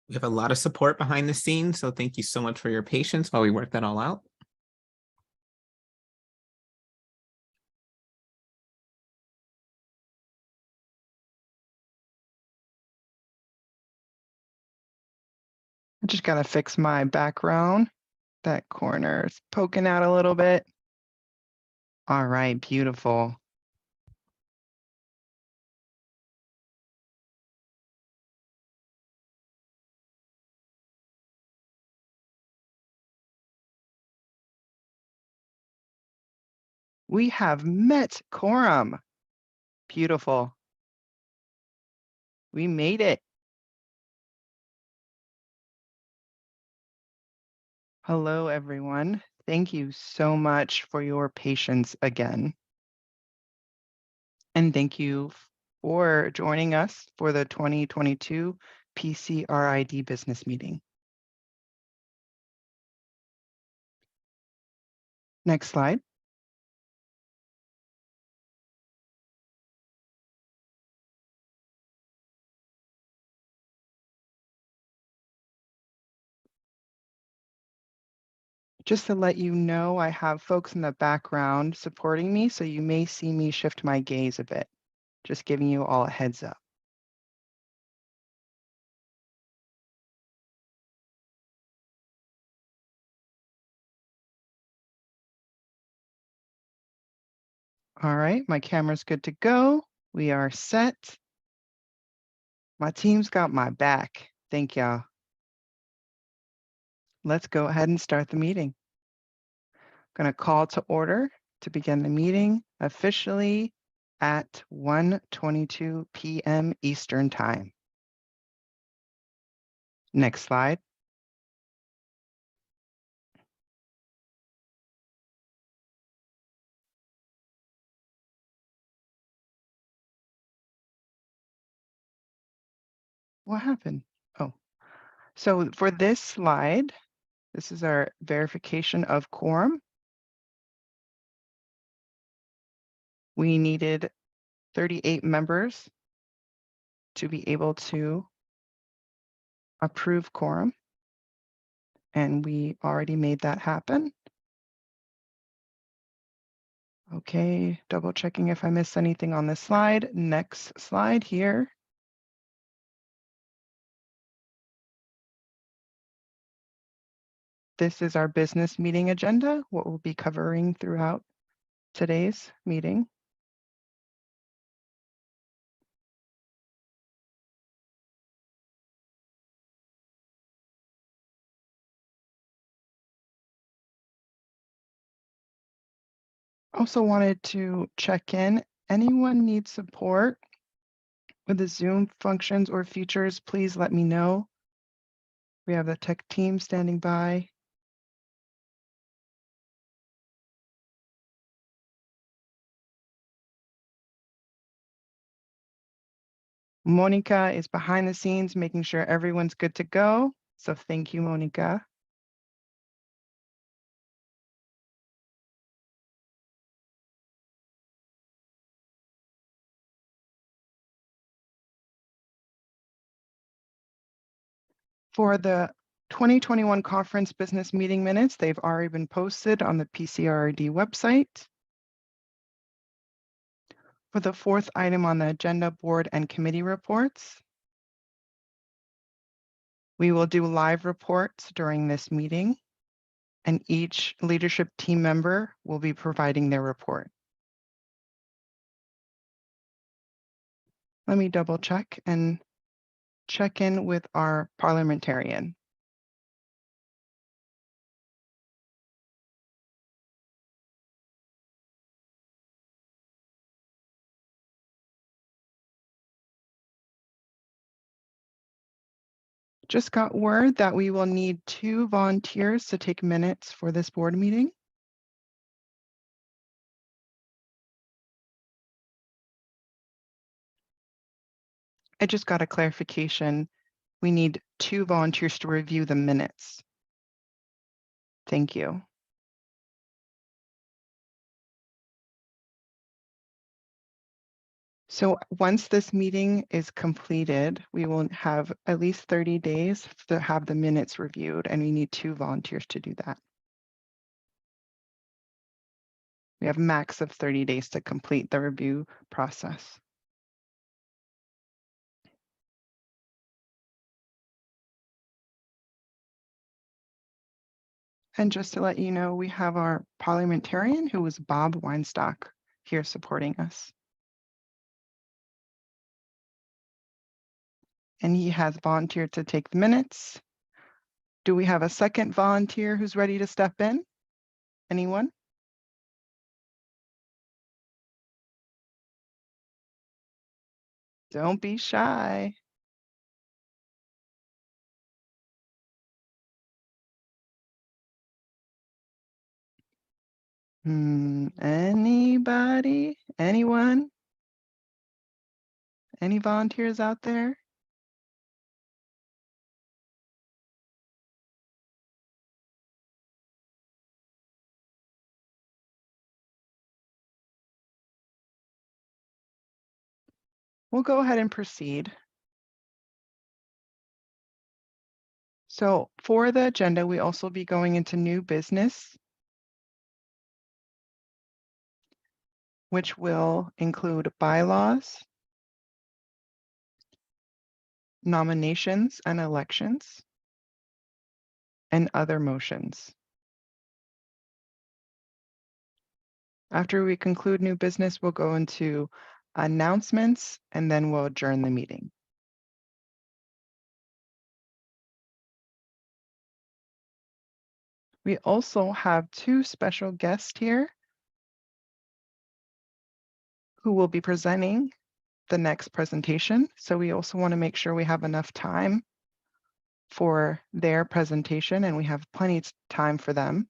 We have a lot of support behind the scenes, so thank you so much for your patience while we work that all out. I just gotta fix my background. That corner is poking out a little bit. All right, beautiful. We have met quorum. Beautiful. We made it. Hello, everyone. Thank you so much for your patience again. And thank you for joining us for the 2022 PCRID business meeting. Next slide. Just to let you know, I have folks in the background supporting me, so you may see me shift my gaze a bit. Just giving you all a heads up. All right, my camera's good to go. We are set. My team's got my back. Thank y'all. Let's go ahead and start the meeting. I'm going to call to order to begin the meeting officially at 1:22 p.m. Eastern Time. Next slide. What happened? Oh, so for this slide, this is our verification of quorum. We needed 38 members to be able to approve quorum, and we already made that happen. Okay, double checking if I missed anything on this slide. Next slide here. This is our business meeting agenda, what we'll be covering throughout today's meeting. Also wanted to check in. Anyone needs support with the Zoom functions or features, please let me know. We have the tech team standing by. Monica is behind the scenes, making sure everyone's good to go. So thank you, Monica. For the 2021 conference business meeting minutes, they've already been posted on the PCRD website. For the fourth item on the agenda, board and committee reports. We will do live reports during this meeting, and each leadership team member will be providing their report. Let me double check and check in with our parliamentarian. Just got word that we will need 2 volunteers to take minutes for this board meeting. I just got a clarification. We need 2 volunteers to review the minutes. Thank you. So once this meeting is completed, we will have at least 30 days to have the minutes reviewed, and we need 2 volunteers to do that. We have max of 30 days to complete the review process. And just to let you know, we have our parliamentarian, who is Bob Weinstock, here supporting us. And he has volunteered to take the minutes. Do we have a second volunteer who's ready to step in? Anyone? Don't be shy. Anybody? Anyone? Any volunteers out there? We'll go ahead and proceed. So for the agenda, we also be going into new business, which will include bylaws, nominations and elections, and other motions. After we conclude new business, we'll go into announcements and then we'll adjourn the meeting. We also have 2 special guests here who will be presenting the next presentation. So we also want to make sure we have enough time for their presentation and we have plenty of time for them.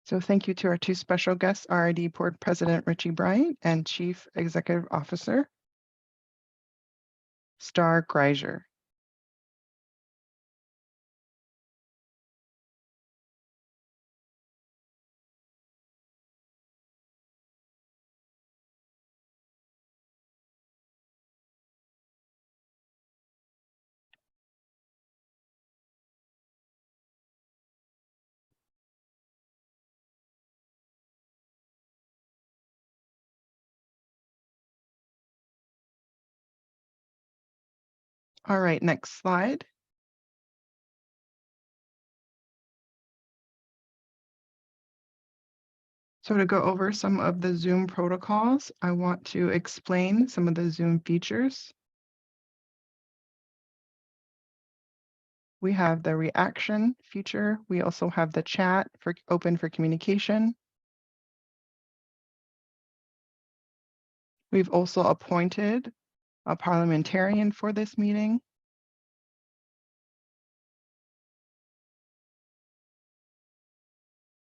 So thank you to our 2 special guests, RID Board President Richie Bryant and Chief Executive Officer Star Greiser. All right, next slide. So to go over some of the Zoom protocols, I want to explain some of the Zoom features. We have the reaction feature. We also have the chat for open for communication. We've also appointed a parliamentarian for this meeting.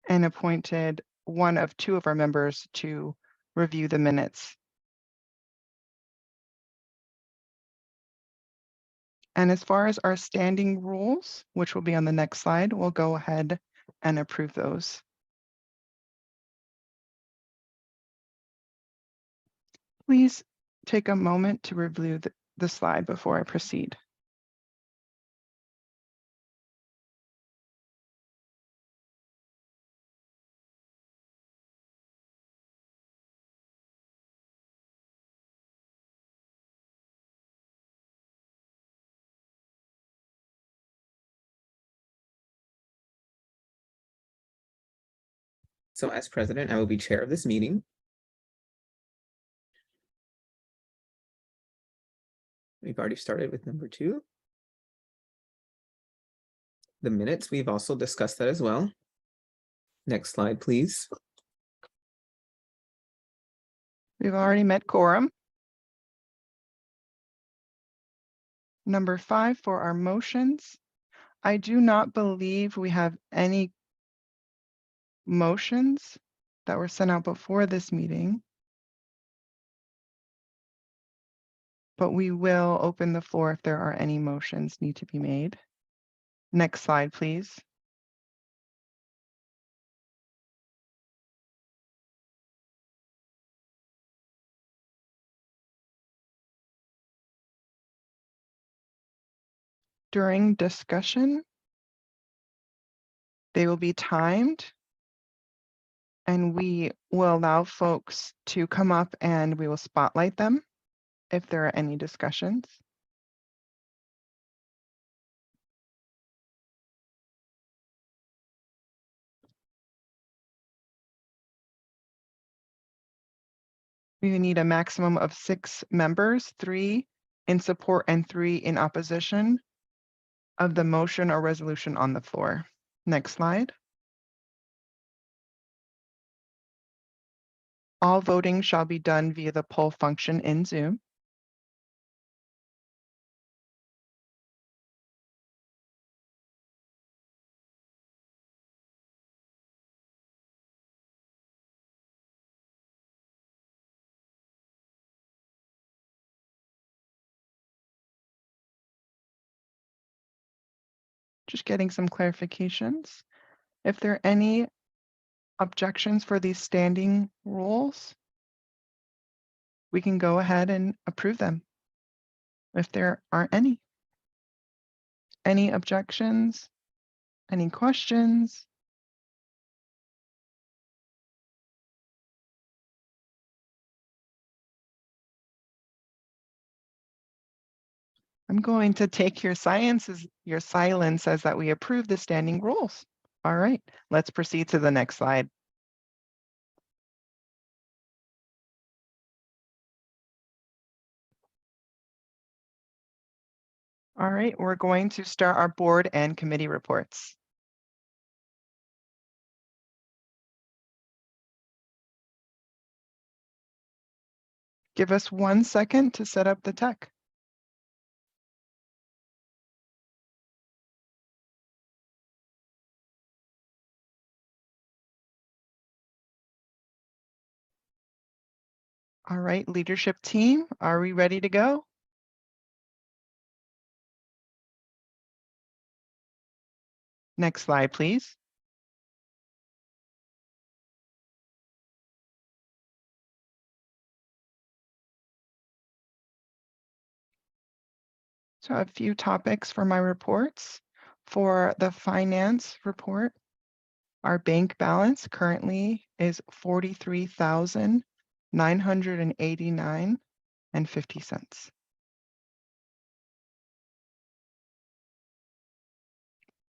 And appointed one of 2 of our members to review the minutes. And as far as our standing rules, which will be on the next slide, we'll go ahead and approve those. Please take a moment to review the slide before I proceed. So as president, I will be chair of this meeting. We've already started with number 2. The minutes, we've also discussed that as well. Next slide, please. We've already met quorum. Number 5 for our motions. I do not believe we have any motions that were sent out before this meeting. but we will open the floor if there are any motions need to be made. Next slide, please. During discussion, they will be timed, and we will allow folks to come up and we will spotlight them if there are any discussions. We need a maximum of 6 members, 3 in support and 3 in opposition of the motion or resolution on the floor. Next slide. All voting shall be done via the poll function in Zoom. Just getting some clarifications. If there are any objections for these standing rules, we can go ahead and approve them. If there aren't any. Any objections? Any questions? I'm going to take your silence as that we approve the standing rules. All right, let's proceed to the next slide. All right, we're going to start our board and committee reports. Give us 1 second to set up the tech. All right, leadership team, are we ready to go? Next slide, please. So a few topics for my reports. For the finance report, our bank balance currently is $43,989.50.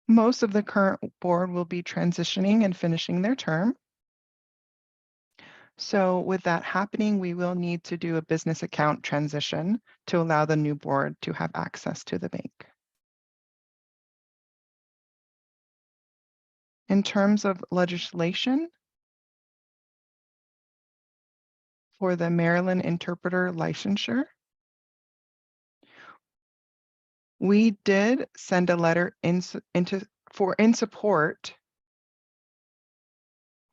Most of the current board will be transitioning and finishing their term. So with that happening, we will need to do a business account transition to allow the new board to have access to the bank. In terms of legislation, for the Maryland interpreter licensure, we did send a letter in support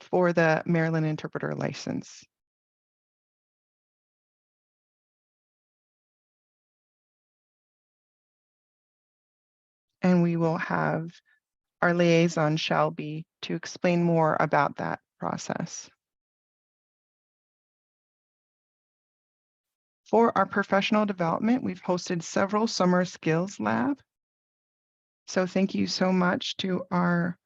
for the Maryland interpreter license. And we will have our liaison Shelby to explain more about that process. For our professional development, we've hosted several summer skills lab. So thank you so much to our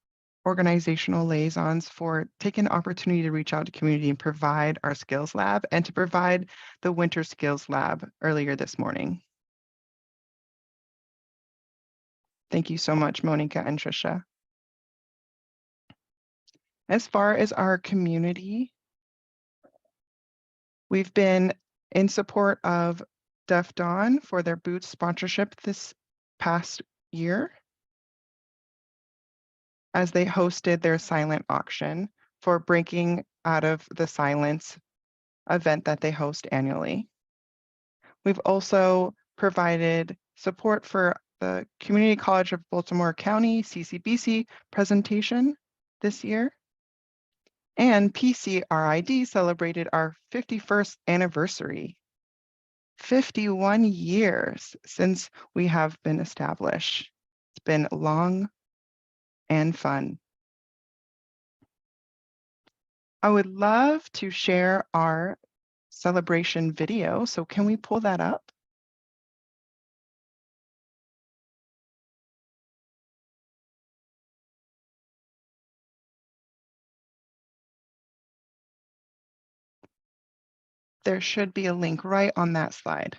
organizational liaisons for taking the opportunity to reach out to community and provide our skills lab and to provide the winter skills lab earlier this morning. Thank you so much, Monica and Trisha. As far as our community, we've been in support of Deaf Dawn for their booth sponsorship this past year, as they hosted their silent auction for Breaking Out of the Silence event that they host annually. We've also provided support for the Community College of Baltimore County CCBC presentation this year. And PCRID celebrated our 51st anniversary 51 years since we have been established. It's been long and fun. I would love to share our celebration video. So can we pull that up? There should be a link right on that slide.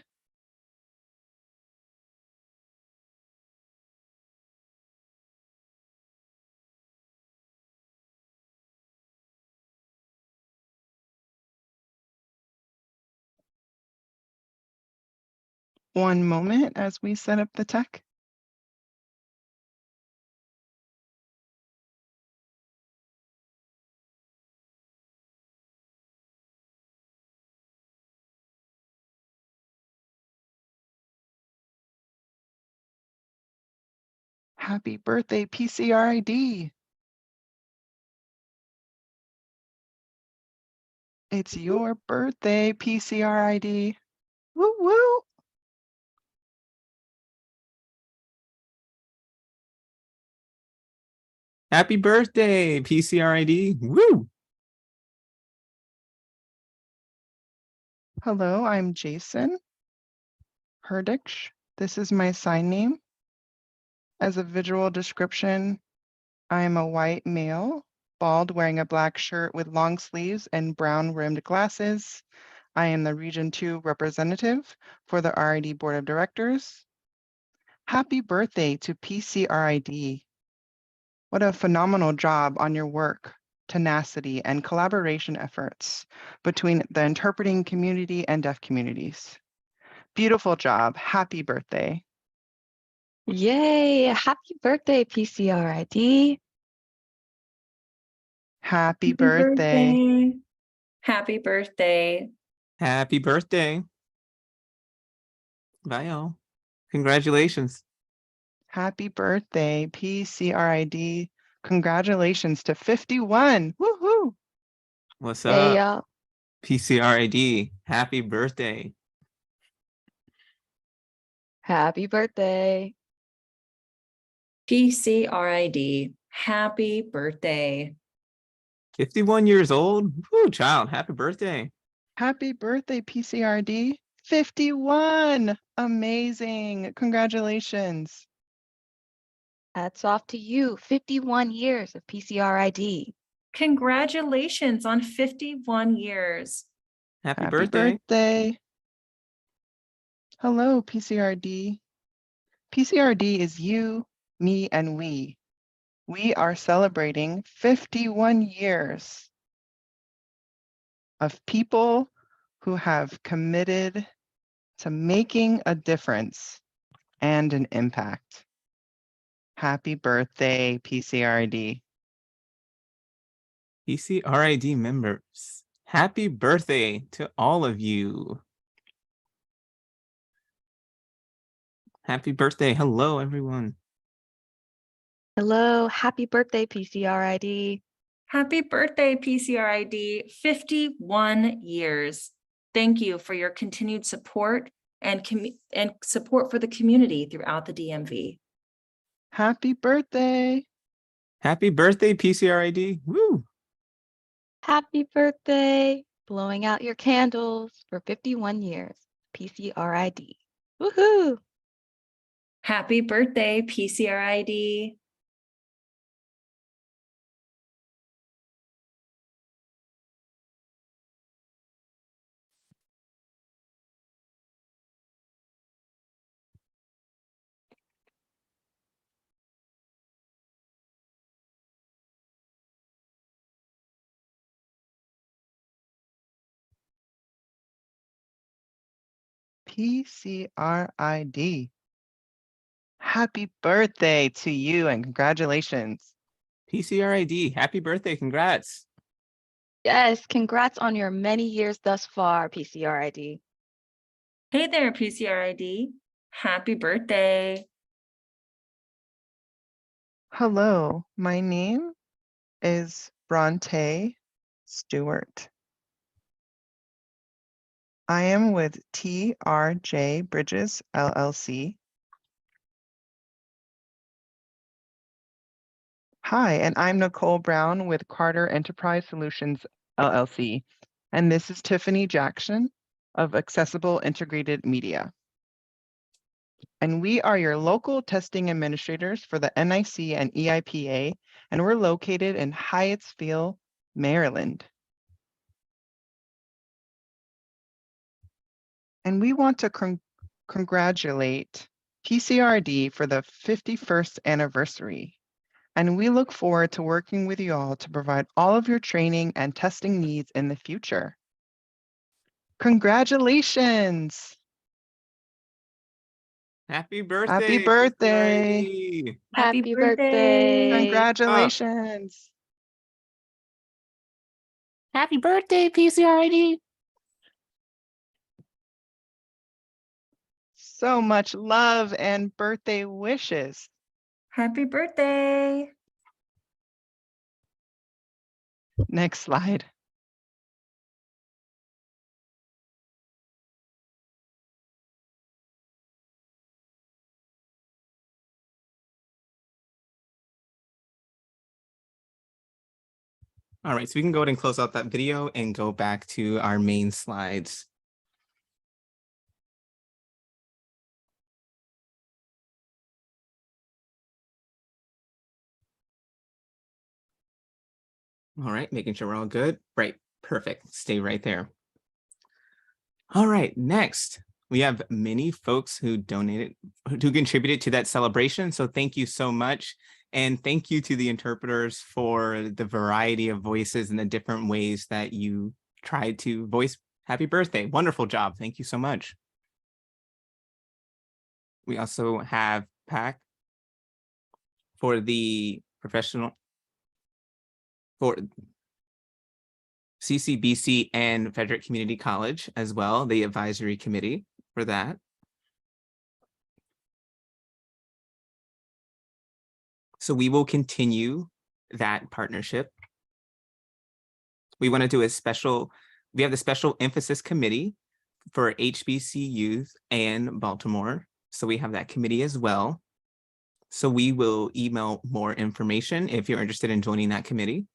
One moment as we set up the tech. Happy birthday, PCRID. It's your birthday, PCRID. Woo woo. Happy birthday, PCRID. Woo! Hello, I'm Jason Herdich. This is my sign name. As a visual description, I'm a white male, bald, wearing a black shirt with long sleeves and brown rimmed glasses. I am the Region 2 representative for the RID Board of Directors. Happy birthday to PCRID. What a phenomenal job on your work, tenacity, and collaboration efforts between the interpreting community and deaf communities. Beautiful job. Happy birthday. Yay! Happy birthday, PCRID. Happy birthday. Happy birthday. Happy birthday. Bye, y'all. Congratulations. Happy birthday, PCRID. Congratulations to 51. Woohoo! What's Hey, up, y'all. PCRID? Happy birthday. Happy birthday. PCRID. Happy birthday. 51 years old? Woo, child. Happy birthday. Happy birthday, PCRD. 51. Amazing. Congratulations. Hats off to you. 51 years of PCRID. Congratulations on 51 years. Happy Happy birthday. birthday. Hello, PCRD. PCRD is you, me, and we. We are celebrating 51 years of people who have committed to making a difference and an impact. Happy birthday, PCRD. PCRID members. Happy birthday to all of you. Happy birthday. Hello, everyone. Hello. Happy birthday, PCRID. Happy birthday, PCRID. 51 years. Thank you for your continued support and support for the community throughout the DMV. Happy birthday. Happy birthday, PCRID. Woo! Happy birthday. Blowing out your candles for 51 years. PCRID. Woohoo! Happy birthday, PCRID. PCRID. Happy birthday to you and congratulations. PCRID. Happy birthday. Congrats. Yes, congrats on your many years thus far, PCRID. Hey there, PCRID. Happy birthday. Hello, my name is Bronte Stewart. I am with TRJ Bridges LLC. Hi, and I'm Nicole Brown with Carter Enterprise Solutions LLC. And this is Tiffany Jackson of Accessible Integrated Media. And we are your local testing administrators for the NIC and EIPA, and we're located in Hyattsville, Maryland. And we want to congratulate PCRD for the 51st anniversary. And we look forward to working with you all to provide all of your training and testing needs in the future. Congratulations! Happy birthday. Happy birthday! PCRD. Happy birthday. Congratulations! Happy birthday, PCRD. So much love and birthday wishes. Happy birthday. Next slide. All right, so we can go ahead and close out that video and go back to our main slides. All right, making sure we're all good. Right, perfect. Stay right there. All right, next, we have many folks who donated, who contributed to that celebration. So thank you so much. And thank you to the interpreters for the variety of voices and the different ways that you tried to voice happy birthday. Wonderful job. Thank you so much. We also have PAC for the professional, for CCBC and Frederick Community College as well, the advisory committee for that. So we will continue that partnership. We want to do a special, we have the special emphasis committee for HBCUs and Baltimore. So we have that committee as well. So we will email more information if you're interested in joining that committee.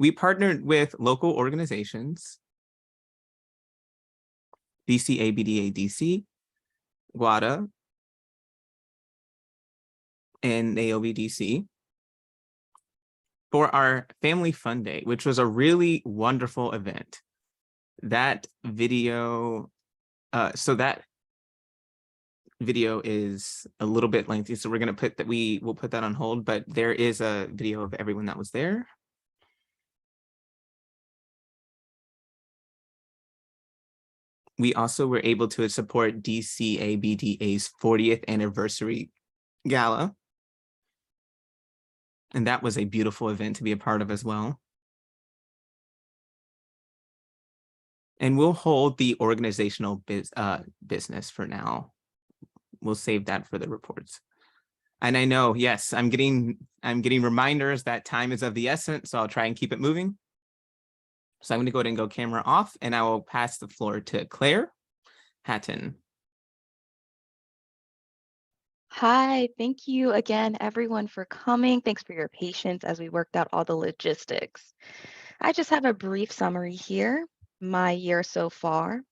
We partnered with local organizations, BCABDA DC, WADA, and AOVDC for our Family Fun Day, which was a really wonderful event. That video, so that video is a little bit lengthy, so we're going to put that, we will put that on hold, but there is a video of everyone that was there. We also were able to support DCABDA's 40th anniversary gala. And that was a beautiful event to be a part of as well. And we'll hold the organizational business for now. We'll save that for the reports. And I know, yes, I'm getting reminders that time is of the essence, so I'll try and keep it moving. So I'm going to go ahead and go camera off, and I will pass the floor to Claire Hatton. Hi, thank you again, everyone, for coming. Thanks for your patience as we worked out all the logistics. I just have a brief summary here, my year so far.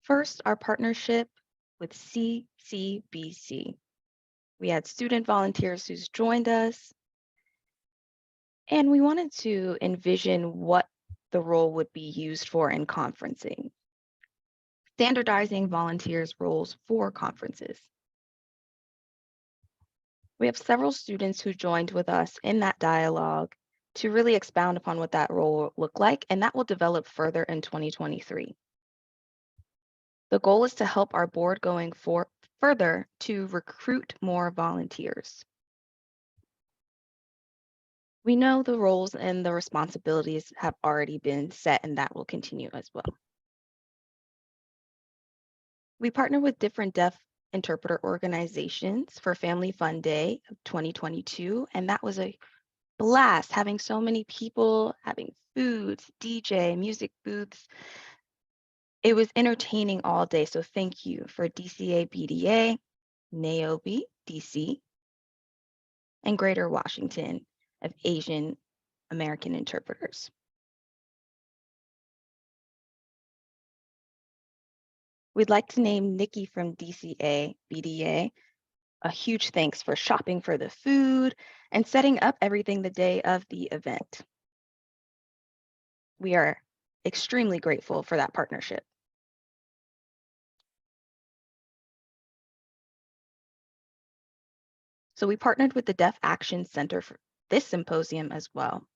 First, our partnership with CCBC. We had student volunteers who's joined us, and we wanted to envision what the role would be used for in conferencing, standardizing volunteers' roles for conferences. We have several students who joined with us in that dialogue to really expound upon what that role will look like, and that will develop further in 2023. The goal is to help our board going further to recruit more volunteers. We know the roles and the responsibilities have already been set, and that will continue as well. We partner with different deaf interpreter organizations for Family Fun Day of 2022, and that was a blast, having so many people, having foods, DJ, music booths, It was entertaining all day, so thank you for DCA BDA, NAOB DC, and Greater Washington of Asian American Interpreters. We'd like to name Nikki from DCA BDA a huge thanks for shopping for the food and setting up everything the day of the event. We are extremely grateful for that partnership. So we partnered with the Deaf Action Center for this symposium as well.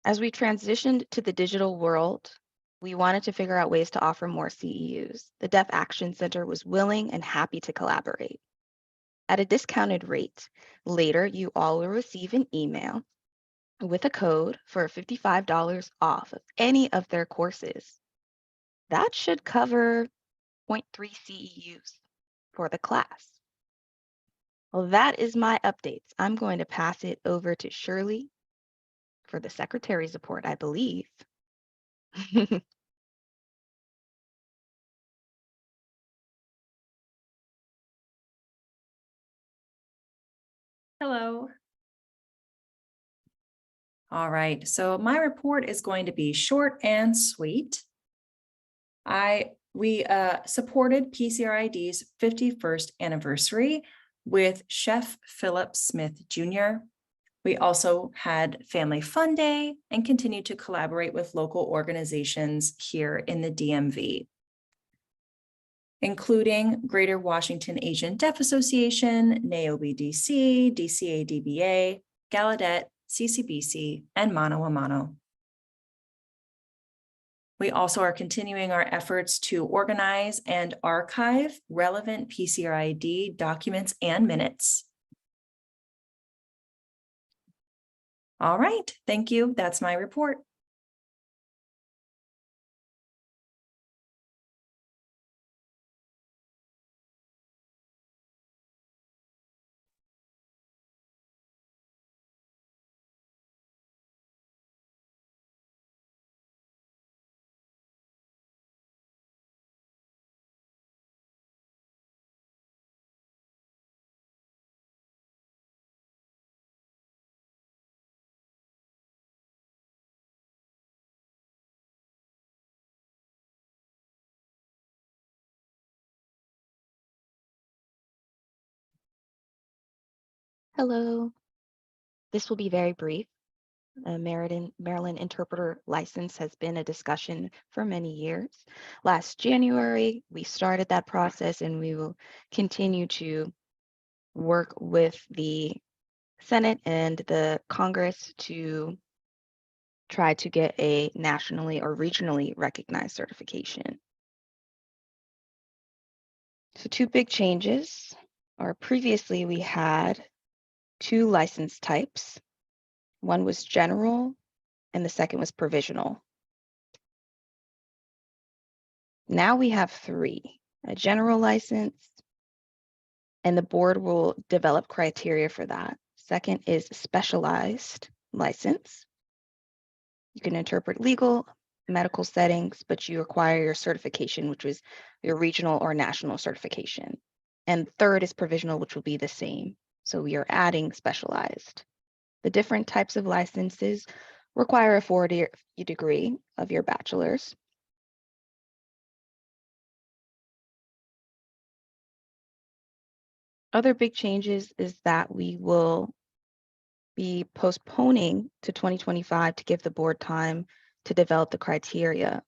As we transitioned to the digital world, we wanted to figure out ways to offer more CEUs. The Deaf Action Center was willing and happy to collaborate. At a discounted rate, later you all will receive an email with a code for $55 off of any of their courses. That should cover 0.3 CEUs for the class. Well, that is my updates. I'm going to pass it over to Shirley for the secretary's report, I believe. Hello. All right, so my report is going to be short and sweet. We supported PCRID's 51st anniversary with Chef Philip Smith Jr. We also had Family Fun Day and continue to collaborate with local organizations here in the DMV, including Greater Washington Asian Deaf Association, NAOB DC, DCA DBA, Gallaudet, CCBC, and Mano a Mano. We also are continuing our efforts to organize and archive relevant PCRID documents and minutes. All right, thank you. That's my report. Hello. This will be very brief. A Maryland interpreter license has been a discussion for many years. Last January, we started that process and we will continue to work with the Senate and the Congress to try to get a nationally or regionally recognized certification. So two big changes are previously we had two license types. One was general and the second was provisional. Now we have three, a general license, and the board will develop criteria for that. Second is specialized license. You can interpret legal, medical settings, but you require your certification, which was your regional or national certification. And third is provisional, which will be the same. So we are adding specialized. The different types of licenses require a 4-year degree of your bachelor's. Other big changes is that we will be postponing to 2025 to give the board time to develop the criteria.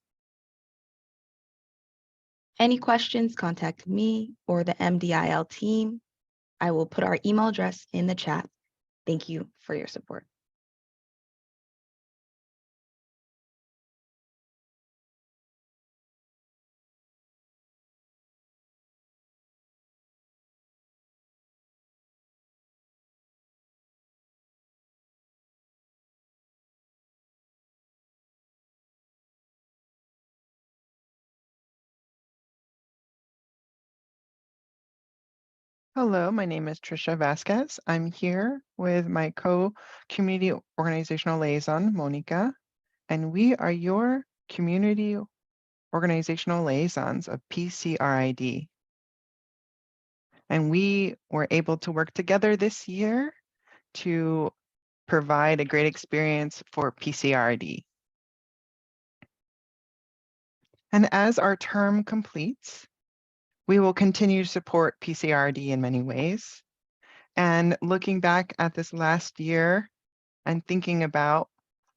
Any questions, contact me or the MDIL team. I will put our email address in the chat. Thank you for your support. Hello, my name is Trisha Vasquez. I'm here with my co-community organizational liaison, Monica, and we are your community organizational liaisons of PCRID. And we were able to work together this year to provide a great experience for PCRD. And as our term completes, we will continue to support PCRD in many ways. And looking back at this last year and thinking about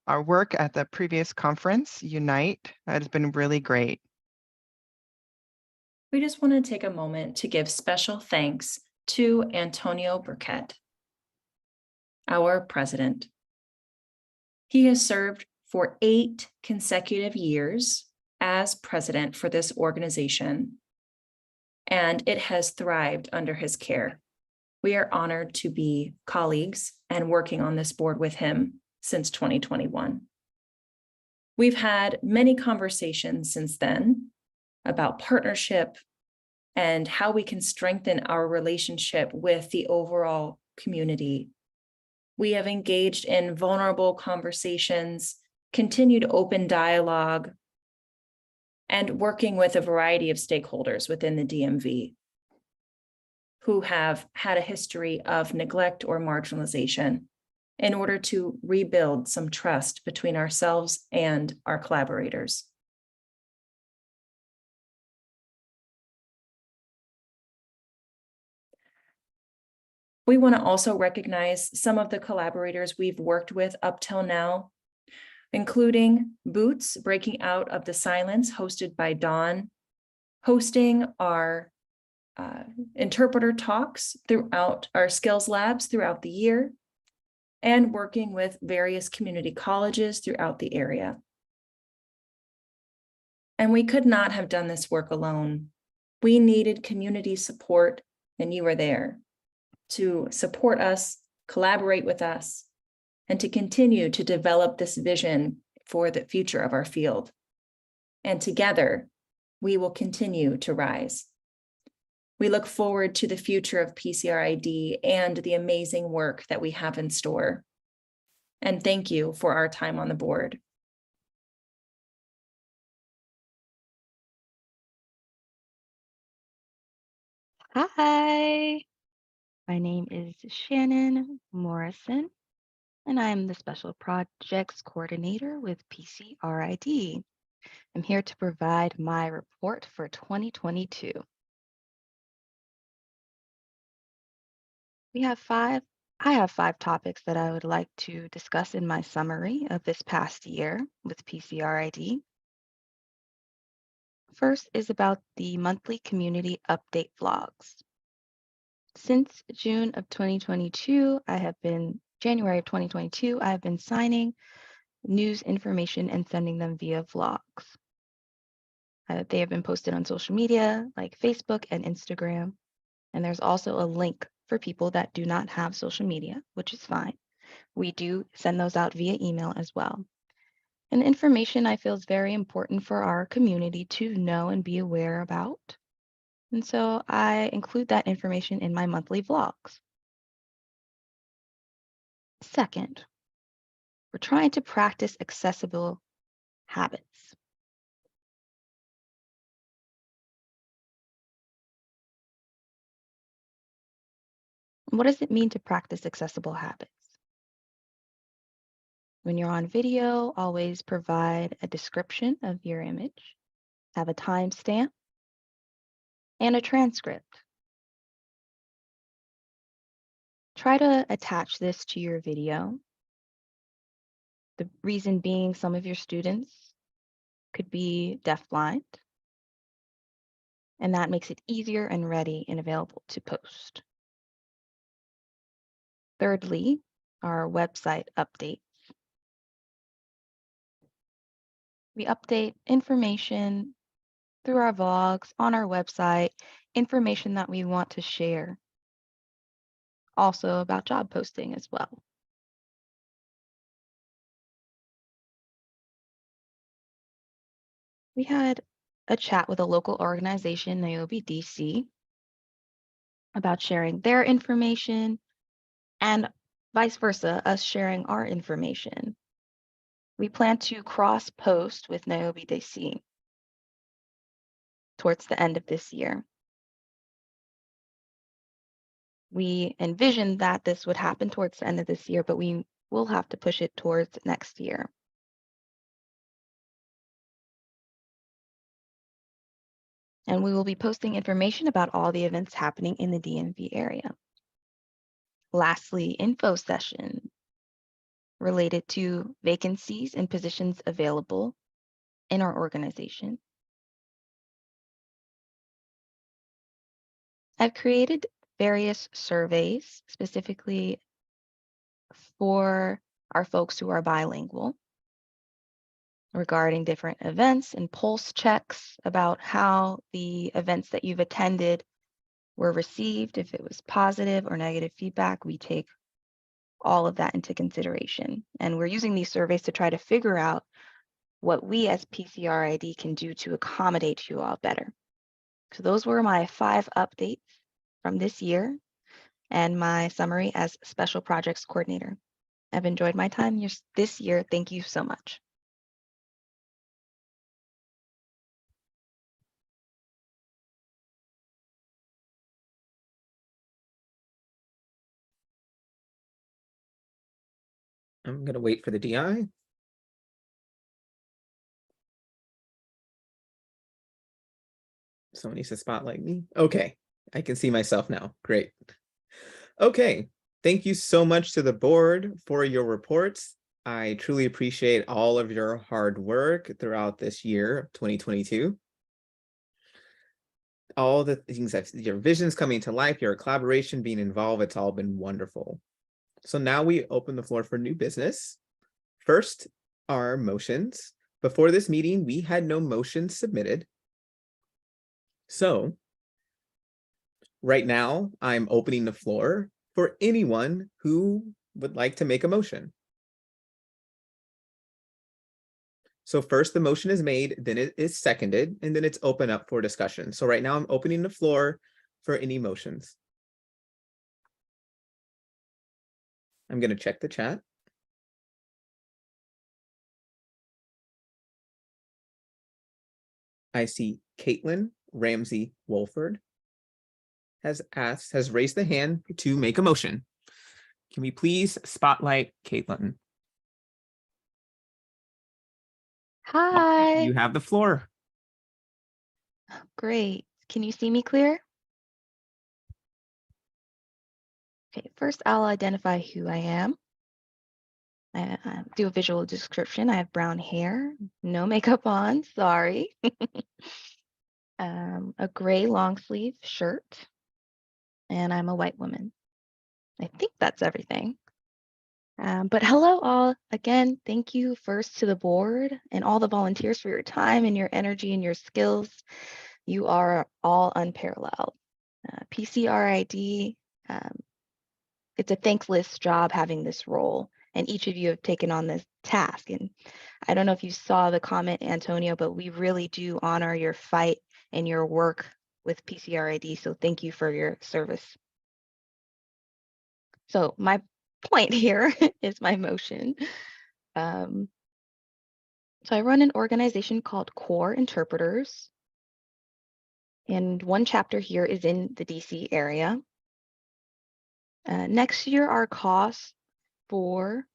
our work at the previous conference, Unite, that has been really great. We just want to take a moment to give special thanks to Antonio Burkett, our president. He has served for 8 consecutive years as president for this organization, and it has thrived under his care. We are honored to be colleagues and working on this board with him since 2021. We've had many conversations since then about partnership and how we can strengthen our relationship with the overall community. We have engaged in vulnerable conversations, continued open dialogue, and working with a variety of stakeholders within the DMV who have had a history of neglect or marginalization in order to rebuild some trust between ourselves and our collaborators. We want to also recognize some of the collaborators we've worked with up till now, including Boots, Breaking Out of the Silence, hosted by Dawn, hosting our interpreter talks throughout our skills labs throughout the year, and working with various community colleges throughout the area. And we could not have done this work alone. We needed community support, and you were there to support us, collaborate with us, and to continue to develop this vision for the future of our field. And together, we will continue to rise. We look forward to the future of PCRID and the amazing work that we have in store. And thank you for our time on the board. Hi, my name is Shannon Morrison, and I am the Special Projects Coordinator with PCRID. I'm here to provide my report for 2022. I have 5 topics that I would like to discuss in my summary of this past year with PCRID. First is about the monthly community update vlogs. Since January of 2022, I have been signing news information and sending them via vlogs. They have been posted on social media like Facebook and Instagram. And there's also a link for people that do not have social media, which is fine. We do send those out via email as well. And information I feel is very important for our community to know and be aware about. And so I include that information in my monthly vlogs. Second, we're trying to practice accessible habits. What does it mean to practice accessible habits? When you're on video, always provide a description of your image, have a timestamp, and a transcript. Try to attach this to your video. The reason being, some of your students could be deafblind, and that makes it easier and ready and available to post. Thirdly, our website updates. We update information through our vlogs on our website, information that we want to share. Also about job posting as well. We had a chat with a local organization, Niobe DC, about sharing their information and vice versa, us sharing our information. We plan to cross post with Niobe DC towards the end of this year. We envisioned that this would happen towards the end of this year, but we will have to push it towards next year. And we will be posting information about all the events happening in the DMV area. Lastly, info session related to vacancies and positions available in our organization. I've created various surveys specifically for our folks who are bilingual regarding different events and pulse checks about how the events that you've attended were received. If it was positive or negative feedback, we take all of that into consideration. And we're using these surveys to try to figure out what we as PCRID can do to accommodate you all better. So those were my 5 updates from this year and my summary as Special Projects Coordinator. I've enjoyed my time this year. Thank you so much. I'm going to wait for the DI. Someone needs to spotlight me. Okay, I can see myself now. Great. Okay, thank you so much to the board for your reports. I truly appreciate all of your hard work throughout this year, 2022. All the things that your visions coming to life, your collaboration being involved, it's all been wonderful. So now we open the floor for new business. First, our motions. Before this meeting, we had no motions submitted. So right now, I'm opening the floor for anyone who would like to make a motion. So first the motion is made, then it is seconded, and then it's open up for discussion. So right now I'm opening the floor for any motions. I'm going to check the chat. I see Caitlin Ramsey Wolford has raised the hand to make a motion. Can we please spotlight Caitlin? Hi. You have the floor. Great. Can you see me clear? Okay, first I'll identify who I am. I do a visual description. I have brown hair, no makeup on, sorry. A gray long sleeve shirt, and I'm a white woman. I think that's everything. But hello all, again, thank you first to the board and all the volunteers for your time and your energy and your skills. You are all unparalleled. PCRID, it's a thankless job having this role, and each of you have taken on this task. And I don't know if you saw the comment, Antonio, but we really do honor your fight and your work with PCRID, so thank you for your service. So my point here is my motion. So I run an organization called Core Interpreters, and one chapter here is in the DC area. Next year, our costs for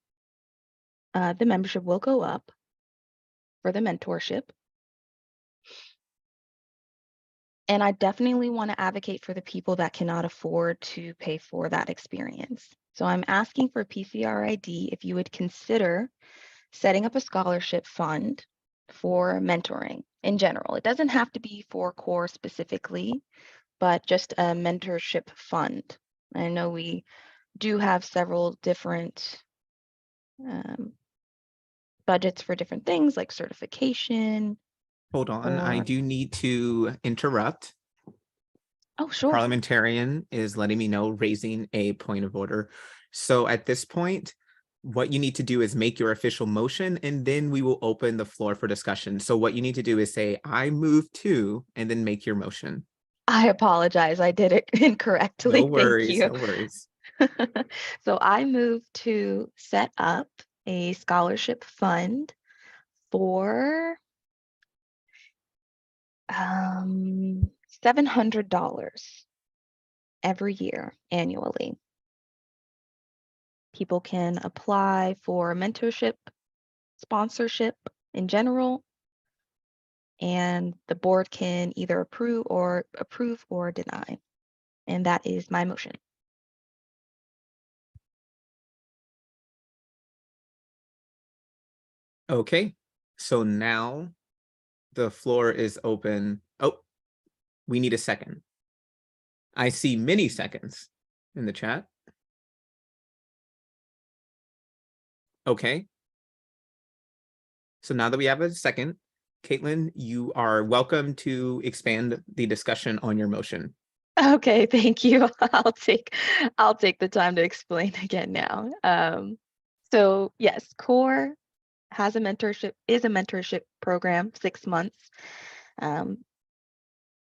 the membership will go up for the mentorship. And I definitely want to advocate for the people that cannot afford to pay for that experience. So I'm asking for PCRID if you would consider setting up a scholarship fund for mentoring in general. It doesn't have to be for CORE specifically, but just a mentorship fund. I know we do have several different budgets for different things like certification. Hold on, I do need to interrupt. Oh, sure. Parliamentarian is letting me know, raising a point of order. So at this point, what you need to do is make your official motion, and then we will open the floor for discussion. So what you need to do is say, I move to, and then make your motion. I apologize. I did it incorrectly. No worries, Thank you. no worries. So I move to set up a scholarship fund for $700 every year annually. People can apply for mentorship, sponsorship in general, and the board can either approve or deny. And that is my motion. Okay, so now the floor is open. Oh, we need a second. I see many seconds in the chat. Okay. So now that we have a second, Caitlin, you are welcome to expand the discussion on your motion. Okay, thank you. I'll take the time to explain again now. So yes, CORE is a mentorship program, 6 months,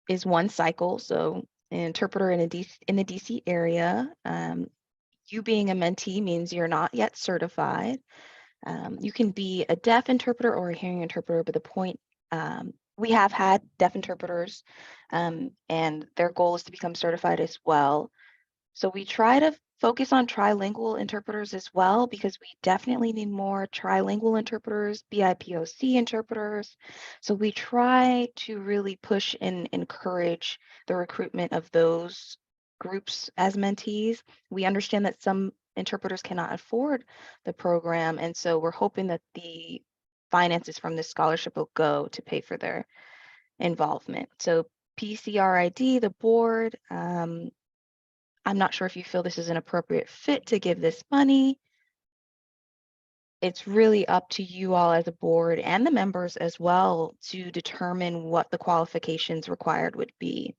is one cycle. So an interpreter in the DC area, you being a mentee means you're not yet certified. You can be a deaf interpreter or a hearing interpreter, but the point, we have had deaf interpreters, and their goal is to become certified as well. So we try to focus on trilingual interpreters as well, because we definitely need more trilingual interpreters, BIPOC interpreters. So we try to really push and encourage the recruitment of those groups as mentees. We understand that some interpreters cannot afford the program, and so we're hoping that the finances from this scholarship will go to pay for their involvement. So PCRID, the board, I'm not sure if you feel this is an appropriate fit to give this money. It's really up to you all as a board and the members as well to determine what the qualifications required would be.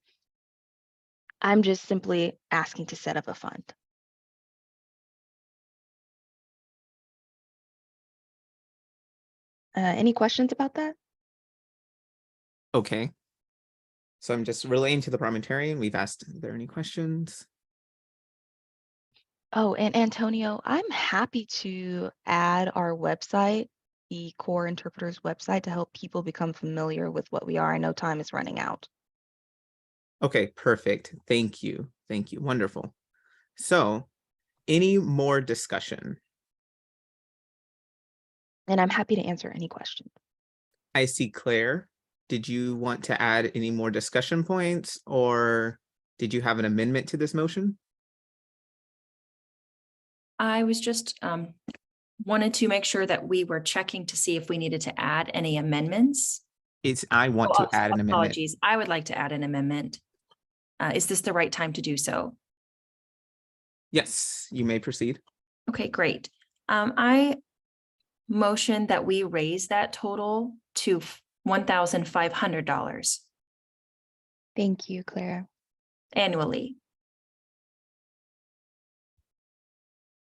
I'm just simply asking to set up a fund. Any questions about that? Okay. So I'm just relaying to the parliamentarian. We've asked, are there any questions? Oh, and Antonio, I'm happy to add our website, the CORE Interpreters website, to help people become familiar with what we are. I know time is running out. Okay, perfect. Thank you. Thank you. Wonderful. So any more discussion? And I'm happy to answer any questions. I see Claire. Did you want to add any more discussion points, or did you have an amendment to this motion? I was just wanted to make sure that we were checking to see if we needed to add any amendments. I want to add an amendment. Apologies, I would like to add an amendment. Is this the right time to do so? Yes, you may proceed. Okay, great. I motion that we raise that total to $1,500 Thank you, Claire. annually.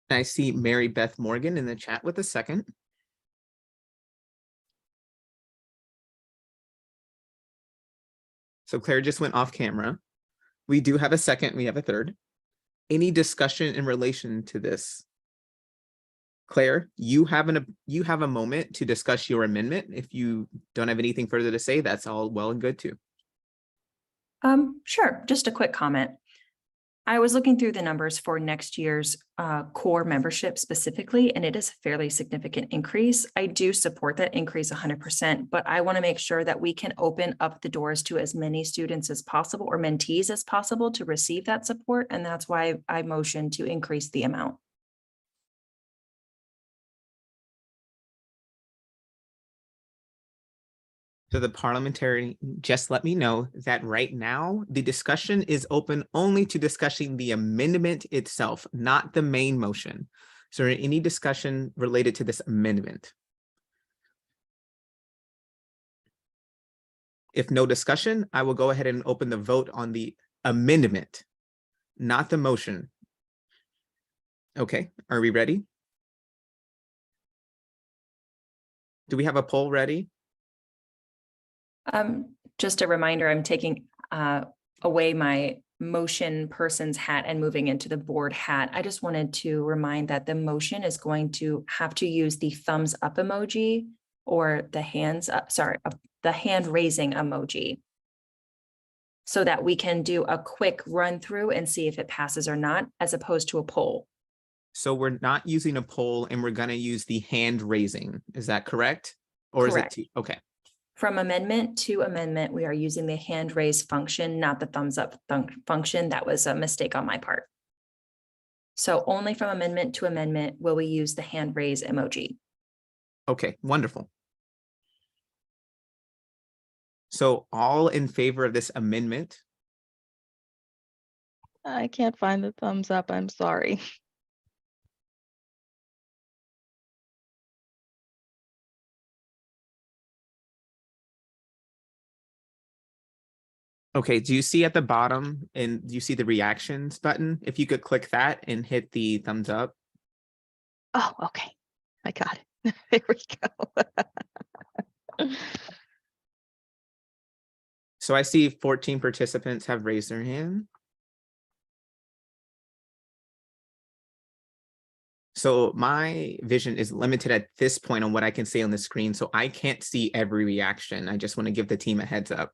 I see Mary Beth Morgan in the chat with a second. So Claire just went off camera. We do have a second, we have a third. Any discussion in relation to this? Claire, you have a moment to discuss your amendment. If you don't have anything further to say, that's all well and good too. Sure, just a quick comment. I was looking through the numbers for next year's core membership specifically, and it is a fairly significant increase. I do support that increase 100%, but I want to make sure that we can open up the doors to as many students as possible or mentees as possible to receive that support. And that's why I motion to increase the amount. So the parliamentarian just let me know that right now the discussion is open only to discussing the amendment itself, not the main motion. So any discussion related to this amendment? If no discussion, I will go ahead and open the vote on the amendment, not the motion. Okay, are we ready? Do we have a poll ready? Just a reminder, I'm taking away my motion person's hat and moving into the board hat, I just wanted to remind that the motion is going to have to use the thumbs up emoji or the hands up, sorry, the hand raising emoji, so that we can do a quick run through and see if it passes or not, as opposed to a poll. So we're not using a poll and we're going to use the hand raising. Is that correct? Or Correct. is it? Okay. From amendment to amendment, we are using the hand raise function, not the thumbs up function. That was a mistake on my part. So only from amendment to amendment will we use the hand raise emoji. Okay, wonderful. So all in favor of this amendment? I can't find the thumbs up. I'm sorry. Okay, do you see at the bottom and do you see the reactions button? If you could click that and hit the thumbs up. Oh, okay. I got it. There we go. So I see 14 participants have raised their hand. So my vision is limited at this point on what I can see on the screen, so I can't see every reaction. I just want to give the team a heads up.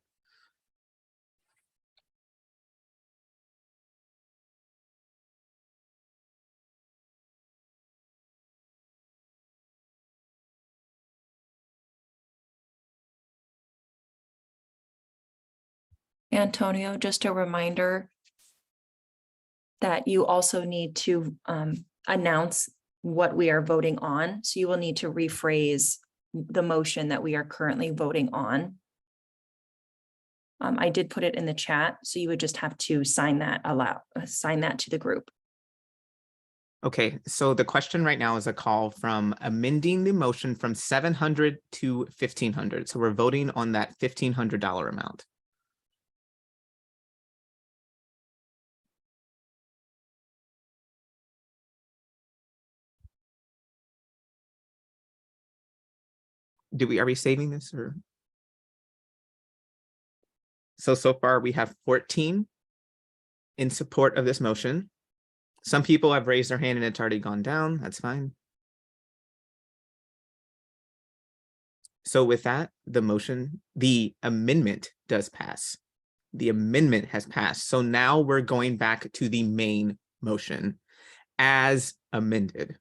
Antonio, just a reminder that you also need to announce what we are voting on. So you will need to rephrase the motion that we are currently voting on. I did put it in the chat, so you would just have to sign that to the group. Okay, so the question right now is a call from amending the motion from 700 to 1,500. So we're voting on that $1,500 amount. Are we saving this or? So far we have 14 in support of this motion. Some people have raised their hand and it's already gone down. That's fine. So with that, the amendment does pass. The amendment has passed. So now we're going back to the main motion as amended.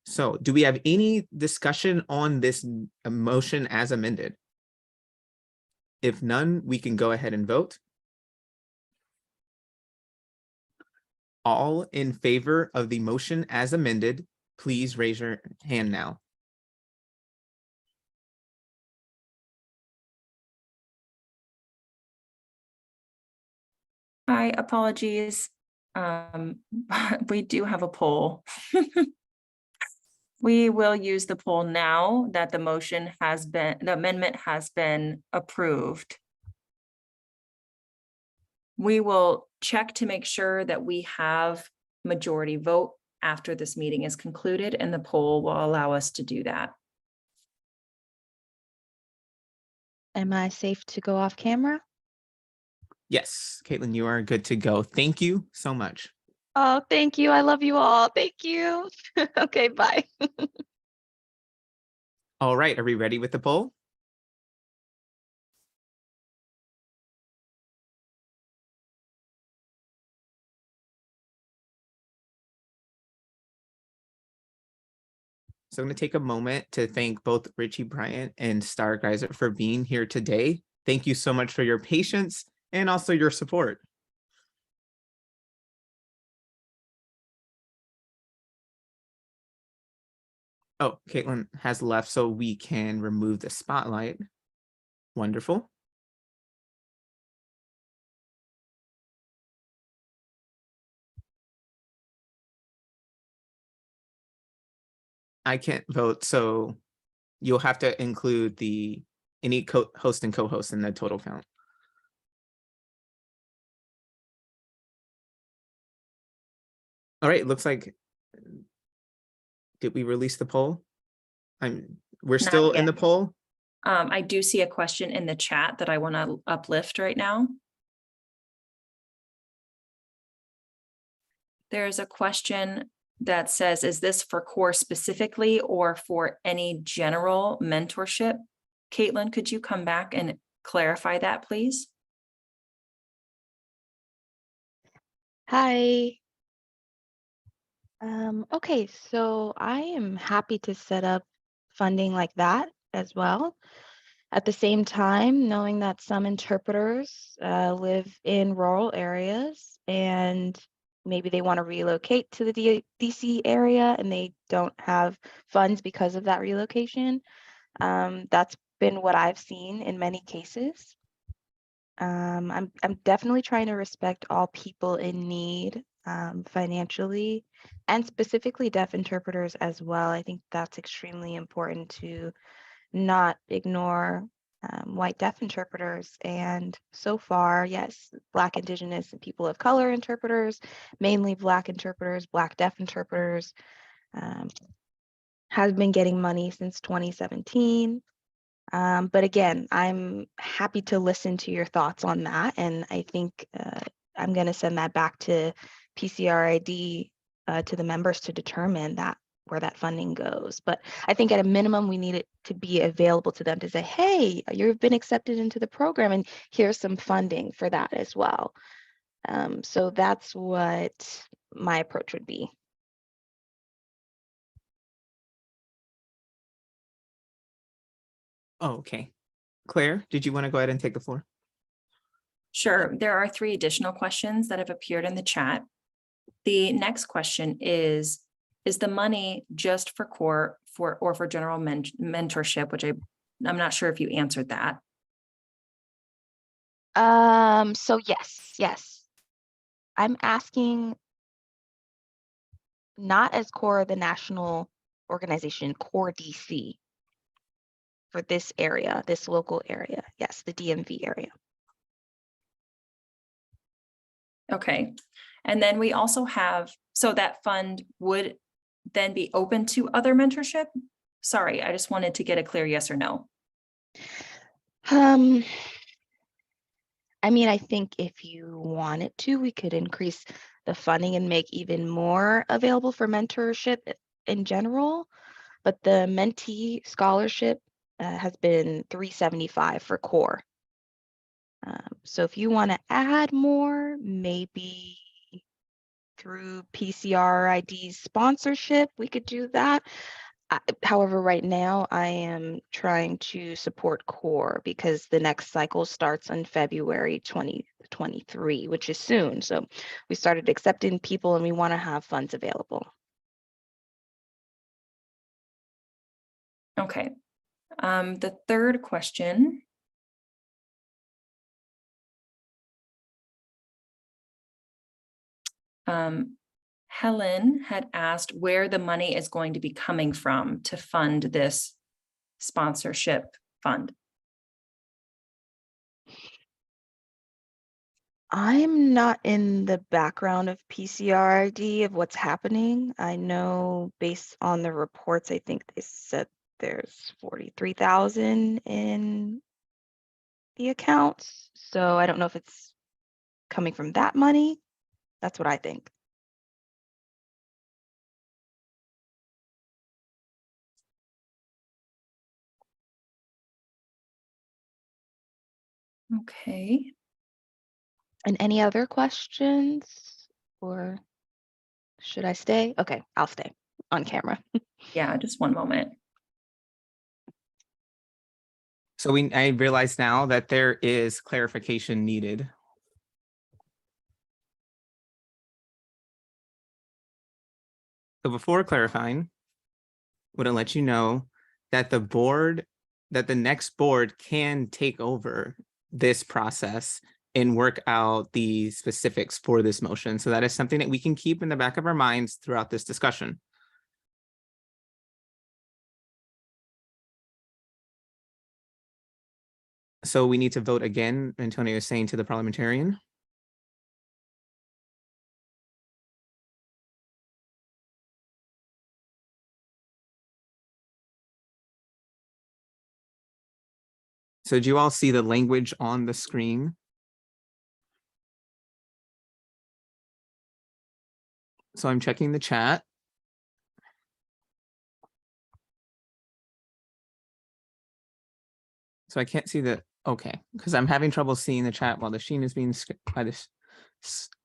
So do we have any discussion on this motion as amended? If none, we can go ahead and vote. All in favor of the motion as amended, please raise your hand now. Hi, apologies. We do have a poll. We will use the poll now that the amendment has been approved. We will check to make sure that we have majority vote after this meeting is concluded, and the poll will allow us to do that. Am I safe to go off camera? Yes, Caitlin, you are good to go. Thank you so much. Oh, thank you. I love you all. Thank you. Okay, bye. All right, are we ready with the poll? So I'm going to take a moment to thank both Richie Bryant and Stargazer for being here today. Thank you so much for your patience and also your support. Oh, Caitlin has left, so we can remove the spotlight. Wonderful. I can't vote, so you'll have to include any host and co-host in the total count. All right, it looks like, did we release the poll? We're still in the poll? I do see a question in the chat that I want to uplift right now. There's a question that says, is this for core specifically or for any general mentorship? Caitlin, could you come back and clarify that, please? Hi. Okay, so I am happy to set up funding like that as well. At the same time, knowing that some interpreters live in rural areas and maybe they want to relocate to the DC area and they don't have funds because of that relocation. That's been what I've seen in many cases. I'm definitely trying to respect all people in need financially, and specifically deaf interpreters as well. I think that's extremely important to not ignore white deaf interpreters. And so far, yes, Black, Indigenous, and people of color interpreters, mainly Black interpreters, Black deaf interpreters, has been getting money since 2017. But again, I'm happy to listen to your thoughts on that. And I think I'm going to send that back to PCRID, to the members to determine that where that funding goes. But I think at a minimum, we need it to be available to them to say, hey, you've been accepted into the program and here's some funding for that as well. So that's what my approach would be. Oh, okay. Claire, did you want to go ahead and take the floor? Sure. There are 3 additional questions that have appeared in the chat. The next question is the money just for core or for general mentorship, which I'm not sure if you answered that. So yes. I'm asking not as core the national organization, core DC, for this area, this local area. Yes, the DMV area. Okay. And then we also have, so that fund would then be open to other mentorship? Sorry, I just wanted to get a clear yes or no. I mean, I think if you wanted to, we could increase the funding and make even more available for mentorship in general. But the mentee scholarship has been $375 for core. So if you want to add more, maybe through PCRID's sponsorship, we could do that. However, right now I am trying to support core because the next cycle starts in February 2023, which is soon. So we started accepting people and we want to have funds available. Okay. The third question. Helen had asked where the money is going to be coming from to fund this sponsorship fund. I'm not in the background of PCRID of what's happening. I know based on the reports, I think they said there's 43,000 in the accounts. So I don't know if it's coming from that money. That's what I think. Okay. And any other questions, or should I stay? Okay, I'll stay on camera. Yeah, just one moment. So I realize now that there is clarification needed. So before clarifying, I want to let you know that the next board can take over this process and work out the specifics for this motion. So that is something that we can keep in the back of our minds throughout this discussion. So we need to vote again, Antonio is saying to the parliamentarian. So do you all see the language on the screen? So I'm checking the chat. So I can't see the, okay, because I'm having trouble seeing the chat while the screen is being by this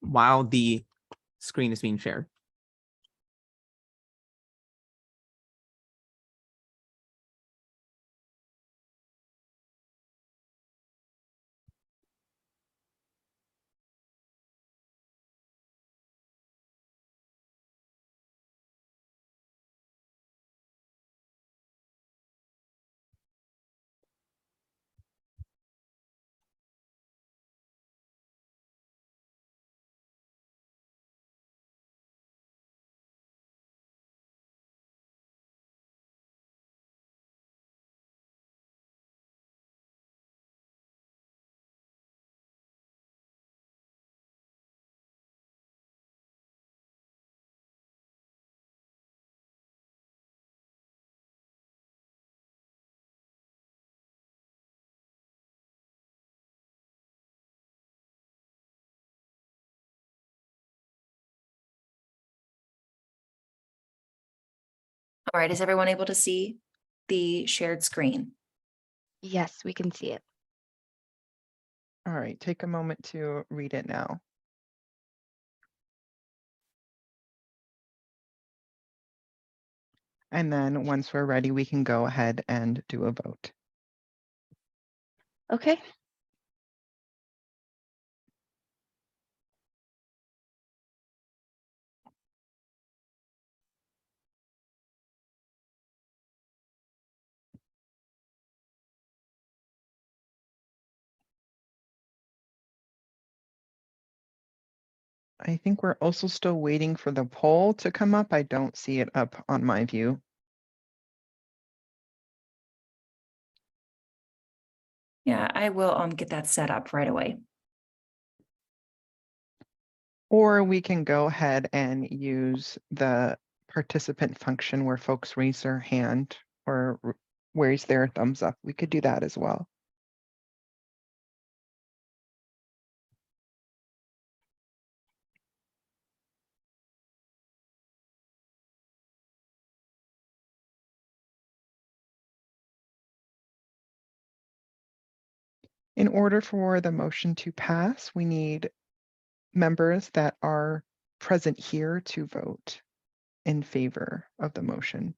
while the screen is being shared. All right, is everyone able to see the shared screen? Yes, we can see it. All right, take a moment to read it now. And then once we're ready, we can go ahead and do a vote. Okay. I think we're also still waiting for the poll to come up. I don't see it up on my view. Yeah, I will get that set up right away. Or we can go ahead and use the participant function where folks raise their hand or raise their thumbs up. We could do that as well. In order for the motion to pass, we need members that are present here to vote in favor of the motion.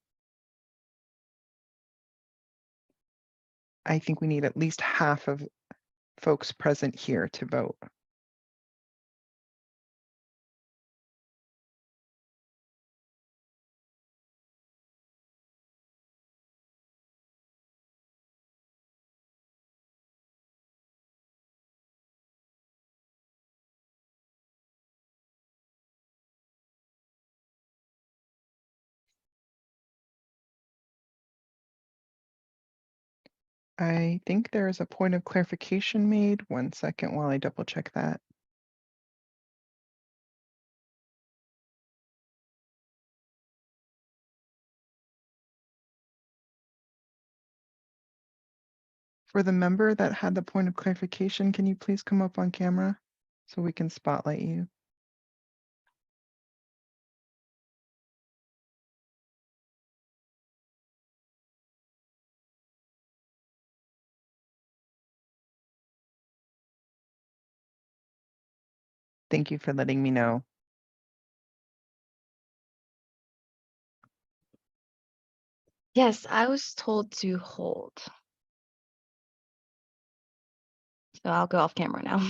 I think we need at least half of folks present here to vote. I think there is a point of clarification made. 1 second while I double check that. For the member that had the point of clarification, can you please come up on camera so we can spotlight you? Thank you for letting me know. Yes, I was told to hold. So I'll go off camera now.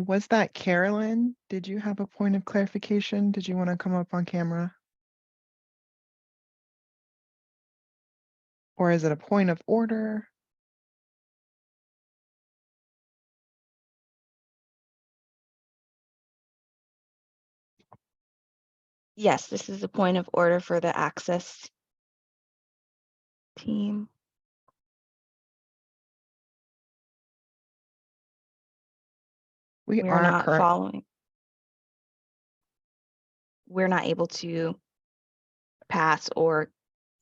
Was that Carolyn? Did you have a point of clarification? Did you want to come up on camera? Or is it a point of order? Yes, this is a point of order for the access team. We We're are not current. following. We're not able to pass or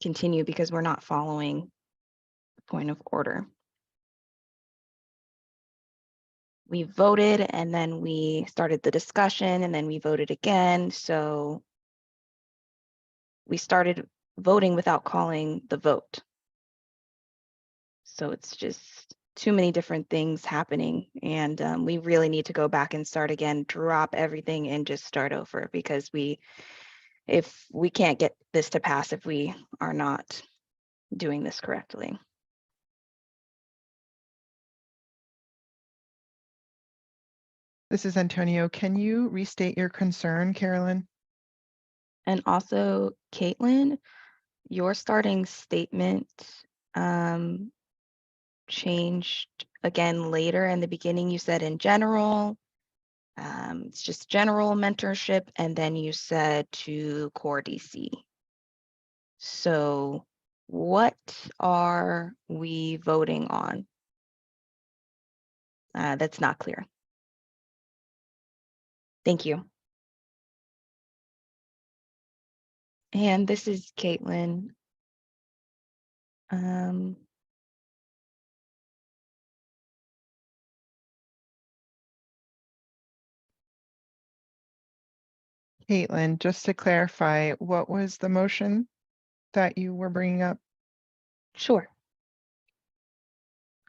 continue because we're not following the point of order. We voted and then we started the discussion and then we voted again. So we started voting without calling the vote. So it's just too many different things happening. And we really need to go back and start again, drop everything and just start over because if we can't get this to pass if we are not doing this correctly. This is Antonio. Can you restate your concern, Carolyn? And also, Caitlin, your starting statement changed again later. In the beginning, you said in general, it's just general mentorship, and then you said to core DC. So what are we voting on? That's not clear. Thank you. And this is Caitlin. Caitlin, just to clarify, what was the motion that you were bringing up? Sure.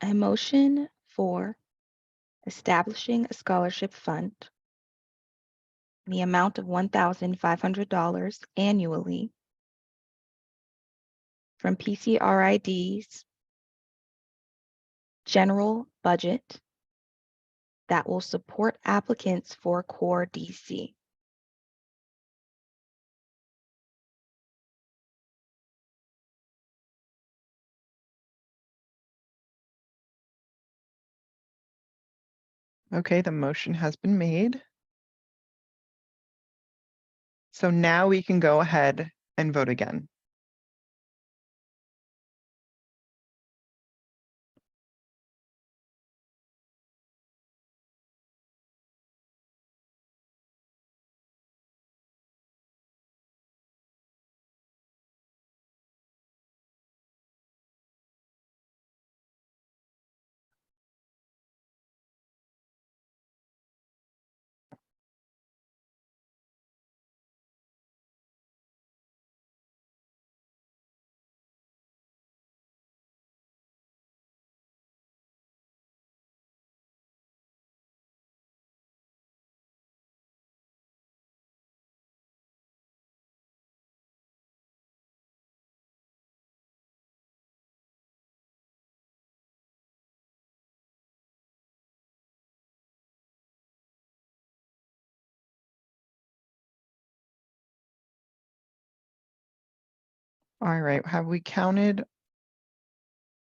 A motion for establishing a scholarship fund in the amount of $1,500 annually from PCRID's general budget that will support applicants for core DC. Okay, the motion has been made. So now we can go ahead and vote again. All right, have we counted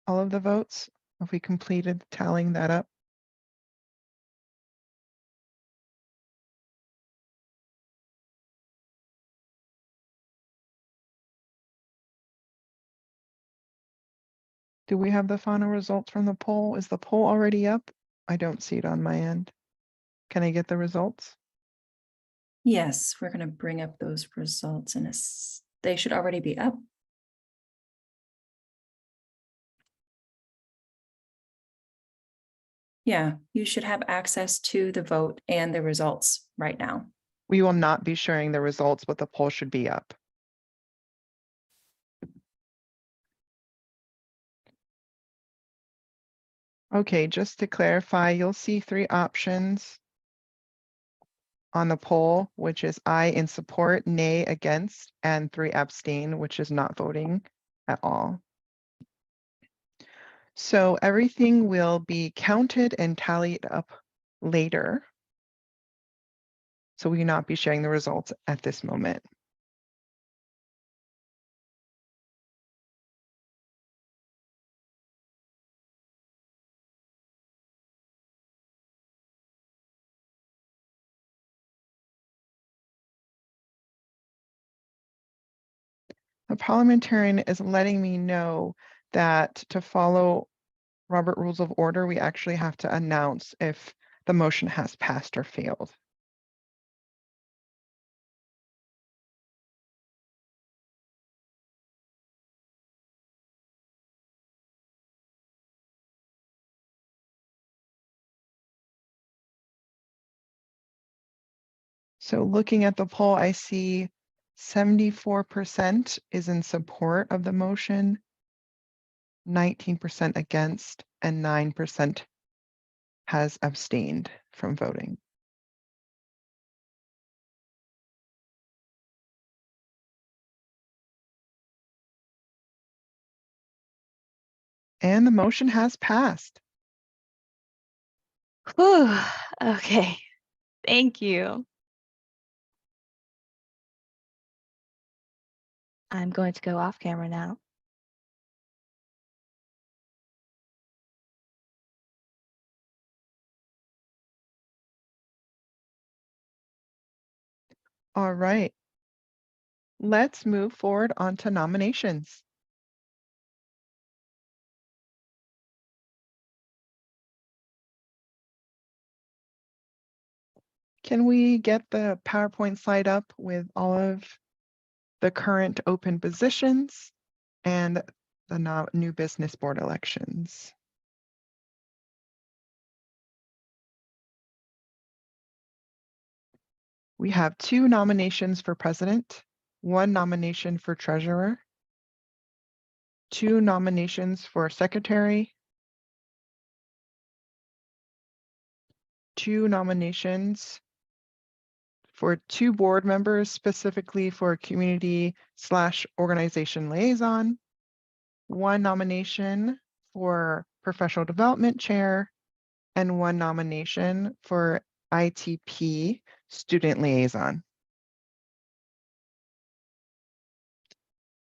all of the votes? Have we completed tallying that up? Do we have the final results from the poll? Is the poll already up? I don't see it on my end. Can I get the results? Yes, we're going to bring up those results in they should already be up. Yeah, you should have access to the vote and the results right now. We will not be sharing the results, but the poll should be up. Okay, just to clarify, you'll see 3 options on the poll, which is aye in support, nay against, and 3 abstain, which is not voting at all. So everything will be counted and tallied up later. So we will not be sharing the results at this moment. The parliamentarian is letting me know that to follow Robert Rules of Order, we actually have to announce if the motion has passed or failed. So looking at the poll, I see 74% is in support of the motion, 19% against, and 9% has abstained from voting. And the motion has passed. Whew. Okay. Thank you. I'm going to go off camera now. All right. Let's move forward onto nominations. Can we get the PowerPoint slide up with all of the current open positions and the new business board elections? We have 2 nominations for president, 1 nomination for treasurer, 2 nominations for secretary, 2 nominations for 2 board members, specifically for community/organization liaison, 1 nomination for professional development chair, and 1 nomination for ITP student liaison.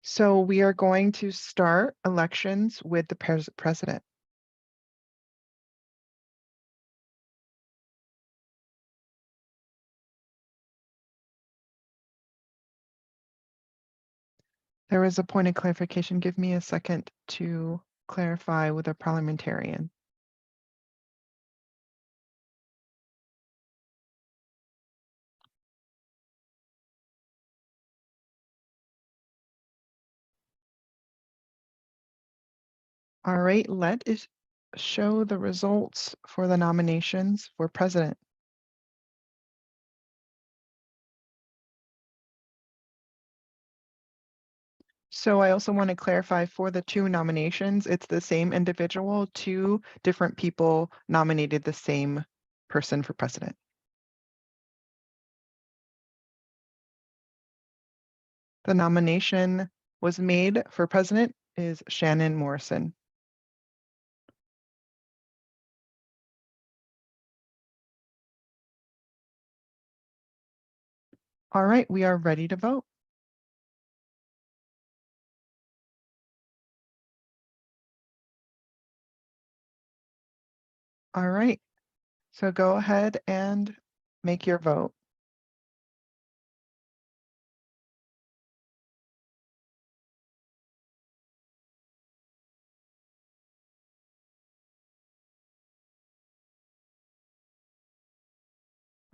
So we are going to start elections with the president. There was a point of clarification. Give me a second to clarify with a parliamentarian. All right, let us show the results for the nominations for president. So I also want to clarify for the 2 nominations, it's the same individual, 2 different people nominated the same person for president. The nomination was made for president is Shannon Morrison. All right, we are ready to vote. All right, so go ahead and make your vote.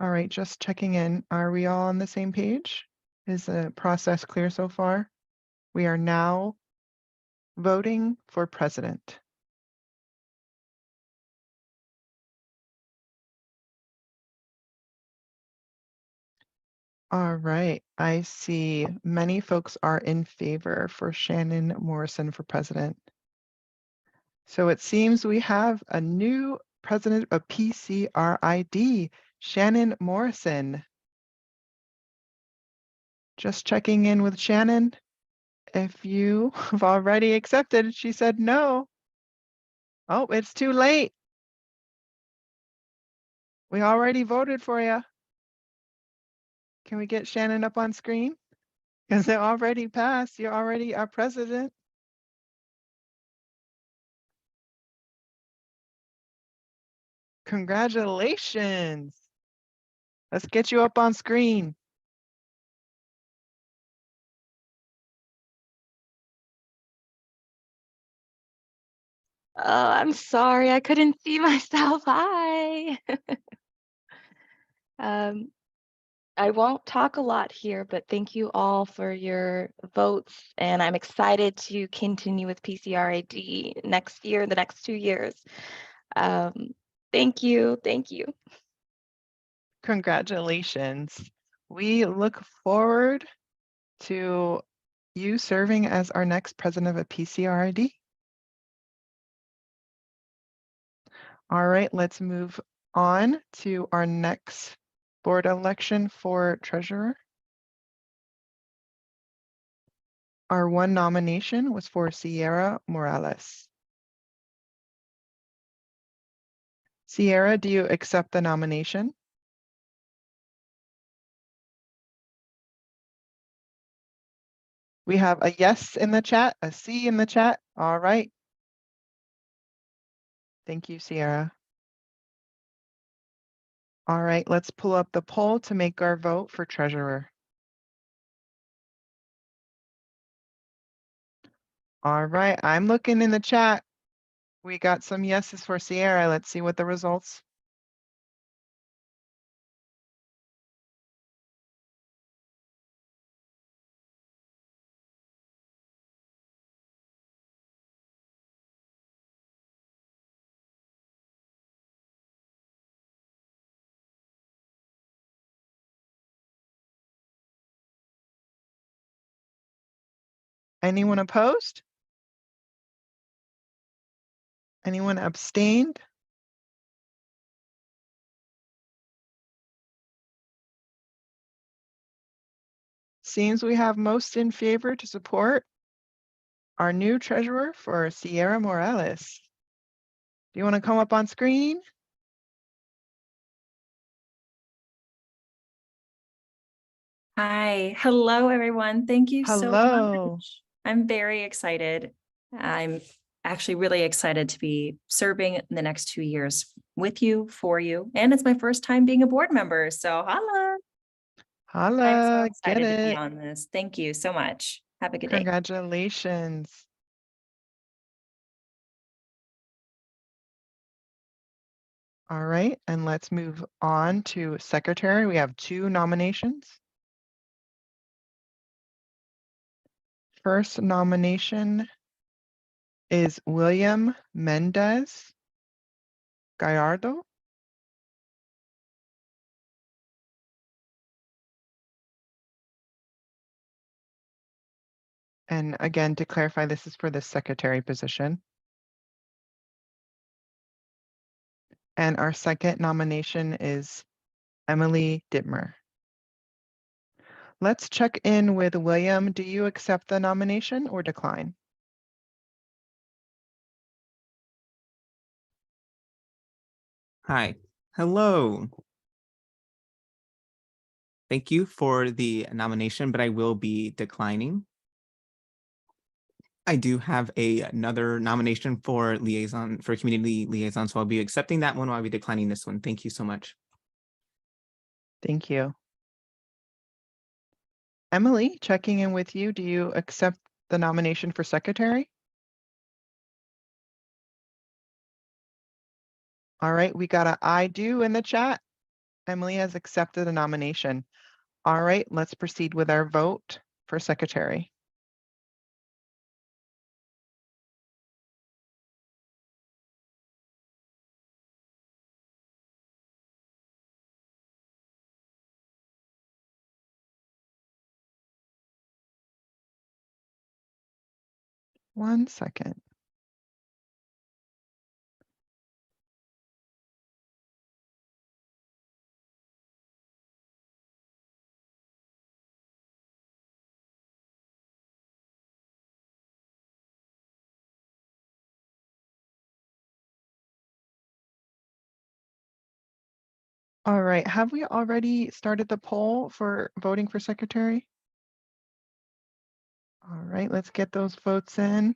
All right, just checking in. Are we all on the same page? Is the process clear so far? We are now voting for president. All right, I see many folks are in favor for Shannon Morrison for president. So it seems we have a new president of PCRID, Shannon Morrison. Just checking in with Shannon. If you have already accepted, she said no. Oh, it's too late. We already voted for you. Can we get Shannon up on screen? Because it already passed. You're already our president. Congratulations. Let's get you up on screen. I'm sorry, I couldn't see myself. Hi. Um, I won't talk a lot here, but thank you all for your votes, and I'm excited to continue with PCRID next year, the next 2 years. Thank you, thank you. Congratulations. We look forward to you serving as our next president of a PCRID. All right, let's move on to our next board election for treasurer. Our one nomination was for Sierra Morales. Sierra, do you accept the nomination? We have a yes in the chat, a C in the chat. All right. Thank you, Sierra. All right, let's pull up the poll to make our vote for treasurer. All right, I'm looking in the chat. We got some yeses for Sierra. Let's see what the results. Anyone opposed? Anyone abstained? Seems we have most in favor to support our new treasurer for Sierra Morales. Do you want to come up on screen? Hi, hello, everyone. Thank you so Hello. much. I'm very excited. I'm actually really excited to be serving in the next 2 years with you, for you, and it's my first time being a board member. So holla. I'm so Holla, get excited to be it. on this. Thank you so much. Have a good day. Congratulations. All right, and let's move on to secretary. We have 2 nominations. First nomination is William Mendez Gallardo. And again, to clarify, this is for the secretary position. And our second nomination is Emily Dittmer. Let's check in with William. Do you accept the nomination or decline? Hi. Hello. Thank you for the nomination, but I will be declining. I do have another nomination for community liaison, so I'll be accepting that one while I'll be declining this one. Thank you so much. Thank you. Emily, checking in with you. Do you accept the nomination for secretary? All right, we got a I do in the chat. Emily has accepted the nomination. All right, let's proceed with our vote for secretary. One second. All right, have we already started the poll for voting for secretary? All right, let's get those votes in.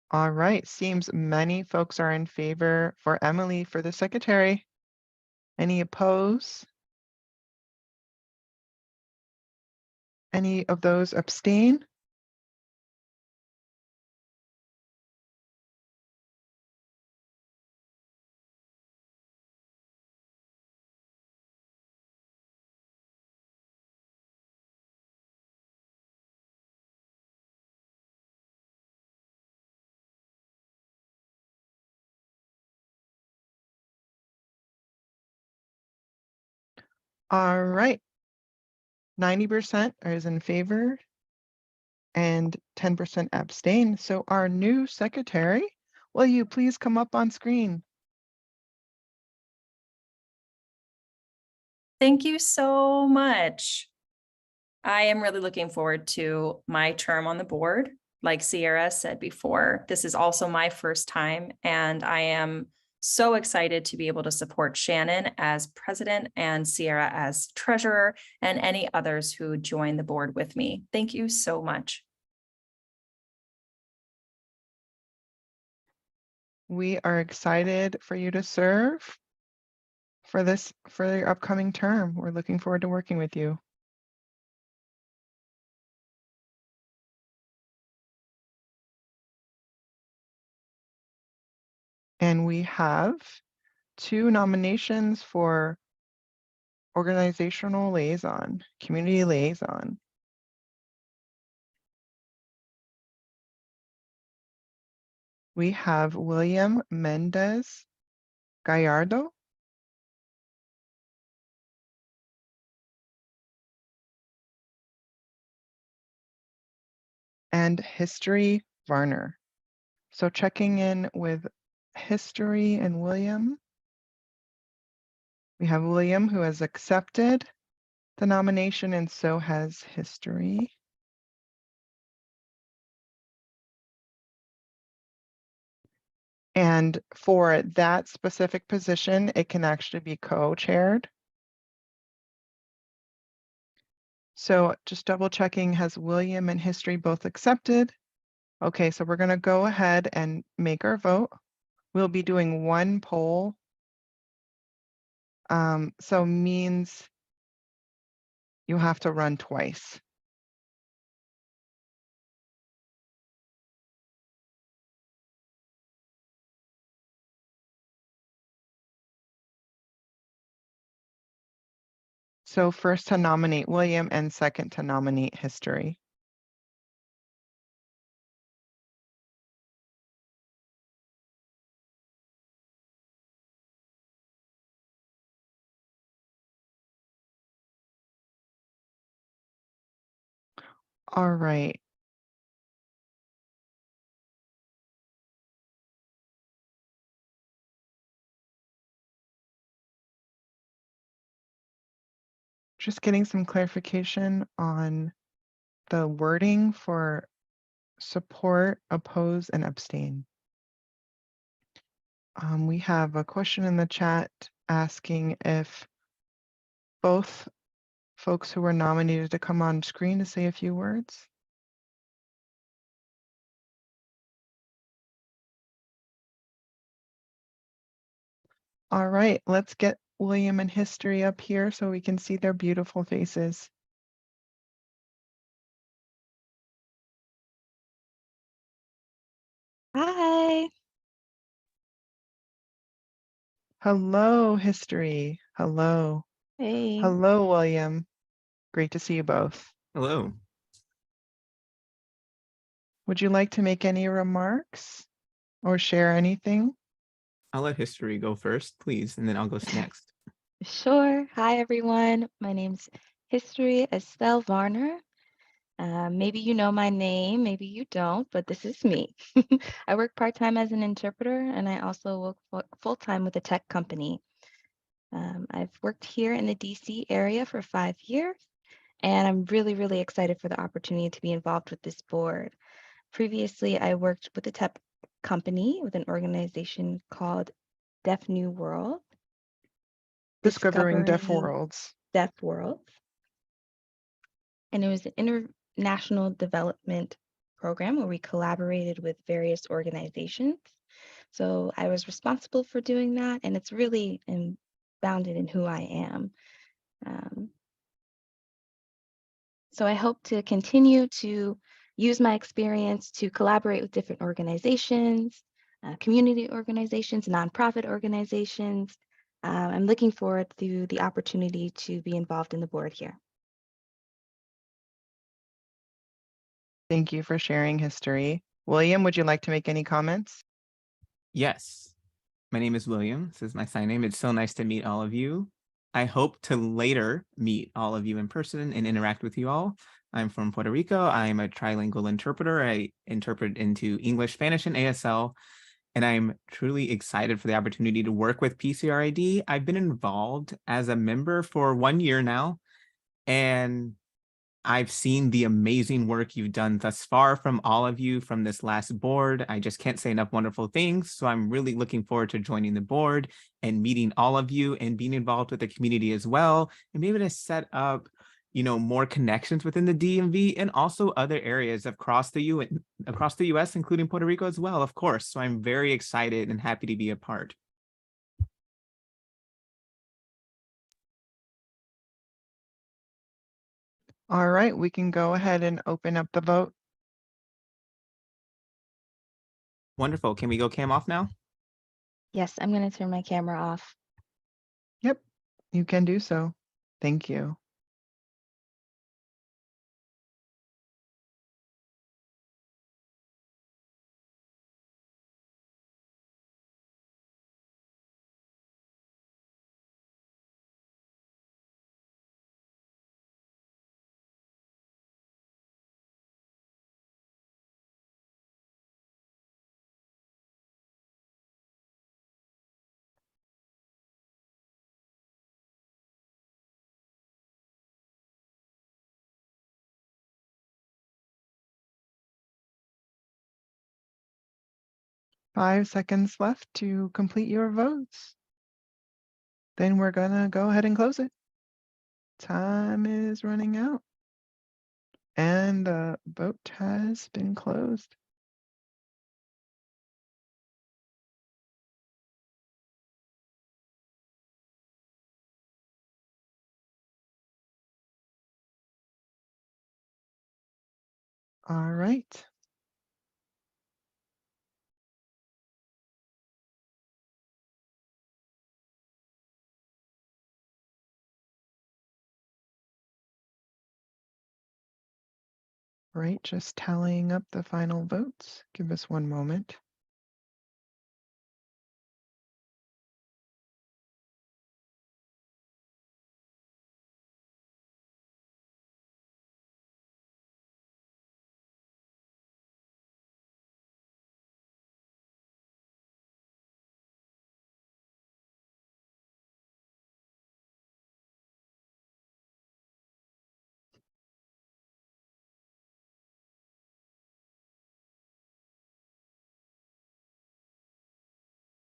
All right, seems many folks are in favor for Emily for the secretary. Any opposed? Any of those abstain? All right. 90% is in favor and 10% abstain. So our new secretary, will you please come up on screen? Thank you so much. I am really looking forward to my term on the board. Like Sierra said before, this is also my first time, and I am so excited to be able to support Shannon as president and Sierra as treasurer and any others who join the board with me. Thank you so much. We are excited for you to serve for your upcoming term. We're looking forward to working with you. And we have 2 nominations for organizational liaison, community liaison. We have William Mendez Gallardo and History Varner. So checking in with History and William. We have William who has accepted the nomination, and so has History. And for that specific position, it can actually be co-chaired. So just double checking, has William and History both accepted? Okay, so we're going to go ahead and make our vote. We'll be doing one poll. So means you have to run twice. So first to nominate William and second to nominate History. All right. Just getting some clarification on the wording for support, oppose, and abstain. We have a question in the chat asking if both folks who were nominated to come on screen to say a few words. All right, let's get William and History up here so we can see their beautiful faces. Hi. Hello, History. Hello. Hey. Hello, William. Great to see you both. Hello. Would you like to make any remarks or share anything? I'll let History go first, please, and then I'll go next. Sure. Hi, everyone. My name's History Estelle Varner. Maybe you know my name, maybe you don't, but this is me. I work part-time as an interpreter, and I also work full-time with a tech company. I've worked here in the DC area for 5 years, and I'm really, really excited for the opportunity to be involved with this board. Previously, I worked with a tech company with an organization called Deaf New World. Discovering Deaf Worlds. Deaf Worlds. And it was an international development program where we collaborated with various organizations. So I was responsible for doing that, and it's really bounded in who I am. So I hope to continue to use my experience to collaborate with different organizations, community organizations, nonprofit organizations. I'm looking forward to the opportunity to be involved in the board here. Thank you for sharing, History. William, would you like to make any comments? Yes. My name is William. This is my sign name. It's so nice to meet all of you. I hope to later meet all of you in person and interact with you all. I'm from Puerto Rico. I'm a trilingual interpreter. I interpret into English, Spanish, and ASL. And I'm truly excited for the opportunity to work with PCRID. I've been involved as a member for 1 year now, and I've seen the amazing work you've done thus far from all of you from this last board. I just can't say enough wonderful things. So I'm really looking forward to joining the board and meeting all of you and being involved with the community as well, and be able to set up, more connections within the DMV and also other areas across the US, including Puerto Rico as well, of course. So I'm very excited and happy to be a part. All right, we can go ahead and open up the vote. Wonderful. Can we go cam off now? Yes, I'm going to turn my camera off. Yep, you can do so. Thank you. Five seconds left to complete your votes. Then we're gonna go ahead and close it. Time is running out. And the vote has been closed. All right. Right, just tallying up the final votes. Give us one moment.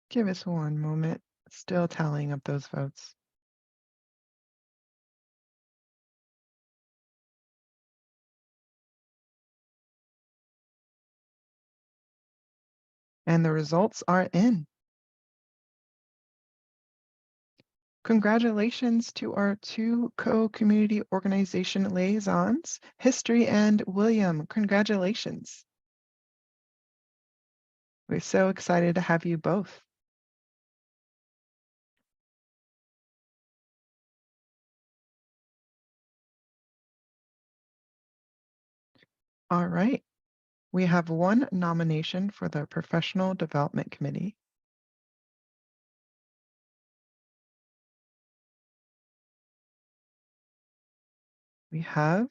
Give us one moment. Still tallying up those votes. And the results are in. Congratulations to our two co-community organization liaisons, History and William. Congratulations. We're so excited to have you both. All right. We have one nomination for the Professional Development Committee. We have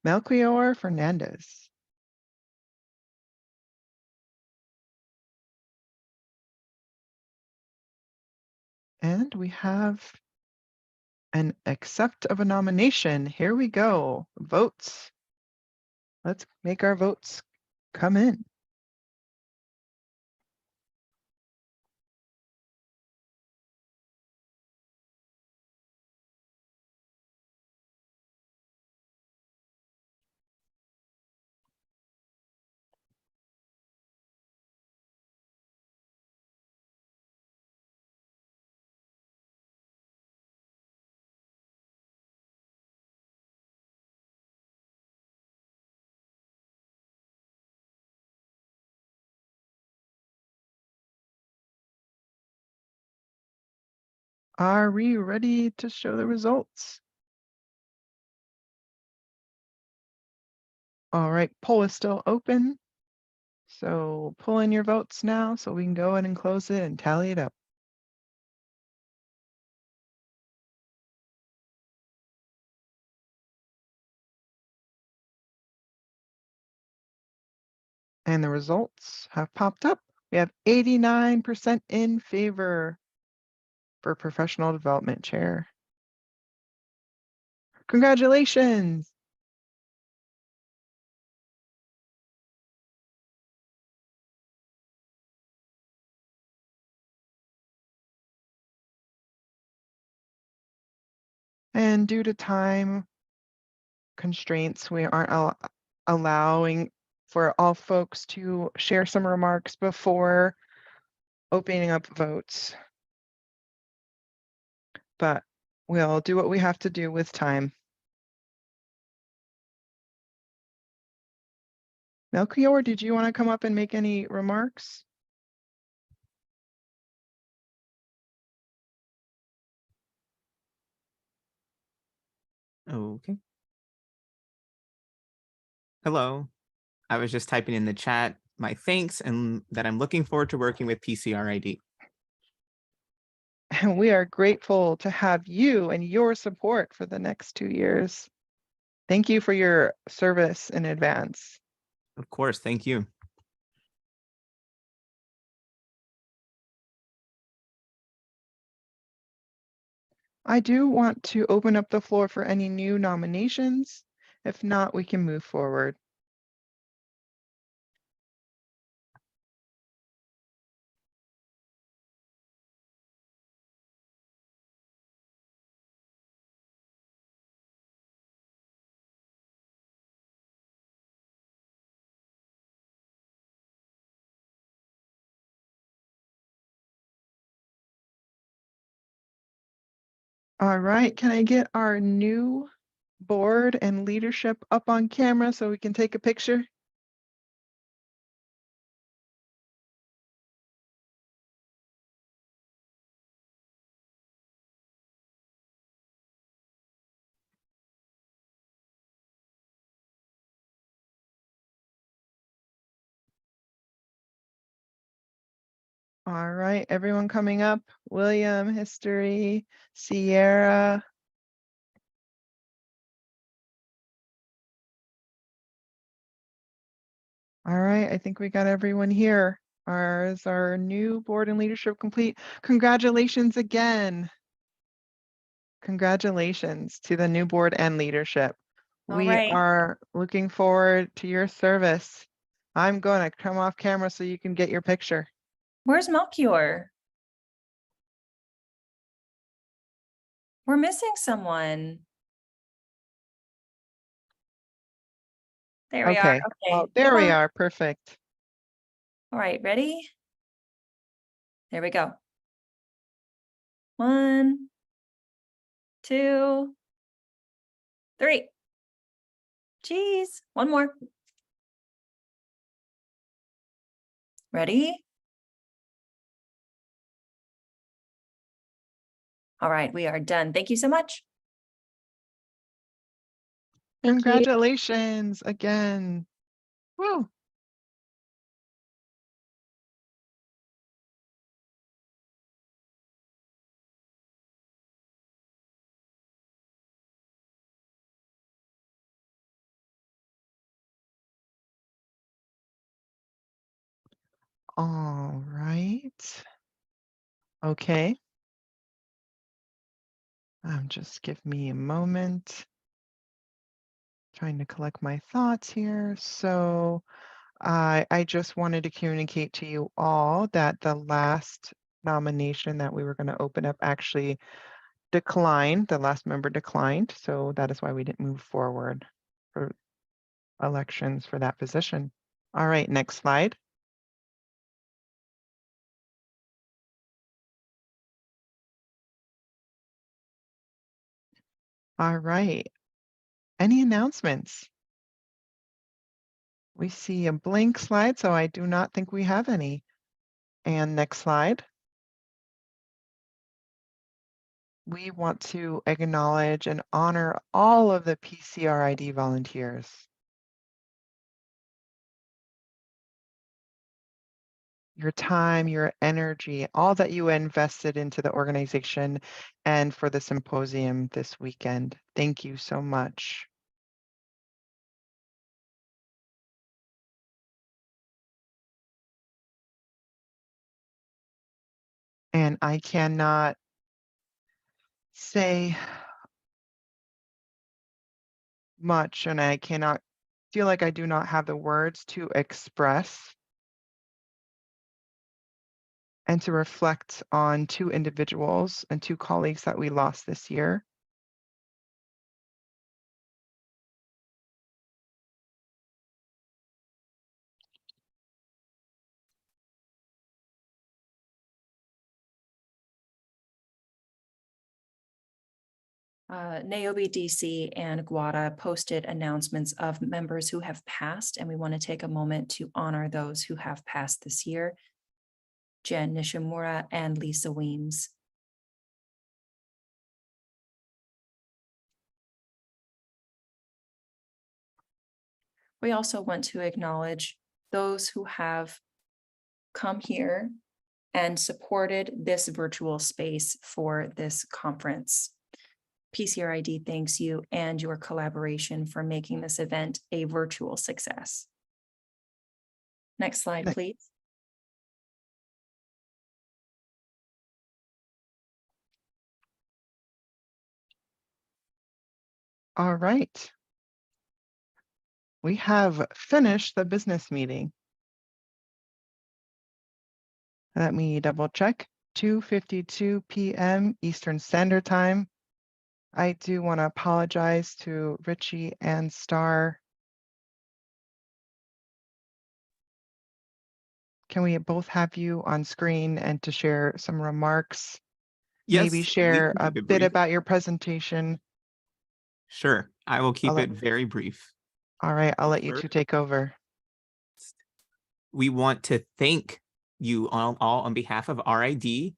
Melchior Fernandez. And we have an accept of a nomination. Here we go. Votes. Let's make our votes come in. Are we ready to show the results? All right, poll is still open. So pull in your votes now so we can go ahead and close it and tally it up. And the results have popped up. We have 89% in favor for professional development chair. Congratulations. And due to time constraints, we aren't allowing for all folks to share some remarks before opening up votes. But we'll do what we have to do with time. Melchior, did you want to come up and make any remarks? Okay. Hello. I was just typing in the chat my thanks and that I'm looking forward to working with PCRID. And we are grateful to have you and your support for the next 2 years. Thank you for your service in advance. Of course, thank you. I do want to open up the floor for any new nominations. If not, we can move forward. All right, can I get our new board and leadership up on camera so we can take a picture? All right, everyone coming up. William, History, Sierra. All right, I think we got everyone here. Is our new board and leadership complete? Congratulations again. Congratulations to the new board and leadership. All We right. are looking forward to your service. I'm going to come off camera so you can get your picture. Where's Melchior? We're missing someone. There we are. Okay, well, Okay. there we Ta-da. are. Perfect. All right, ready? There we go. 1, 2, 3. Cheese. One more. Ready? All right, we are done. Thank you so much. Thank you. Congratulations again. Woo. All right. Okay. Just give me a moment. Trying to collect my thoughts here. So I just wanted to communicate to you all that the last nomination that we were going to open up actually declined. The last member declined. So that is why we didn't move forward for elections for that position. All right, next slide. All right. Any announcements? We see a blank slide, so I do not think we have any. And next slide. We want to acknowledge and honor all of the PCRID volunteers. Your time, your energy, all that you invested into the organization and for the symposium this weekend. Thank you so much. And I cannot say much, and I cannot feel like I do not have the words to express and to reflect on two individuals and two colleagues that we lost this year. Niobe DC and Guada posted announcements of members who have passed, and we want to take a moment to honor those who have passed this year. Jen Nishimura and Lisa Weems. We also want to acknowledge those who have come here and supported this virtual space for this conference. PCRID thanks you and your collaboration for making this event a virtual success. Next slide, Thank- please. All right. We have finished the business meeting. Let me double check. 2:52 p.m. Eastern Standard Time. I do want to apologize to Richie and Star. Can we both have you on screen and to share some remarks? Maybe Yes, we share can a keep it bit brief. about your presentation. Sure, I will keep I'll it let- very brief. All right, I'll let you two First, take over. we want to thank you all on behalf of RID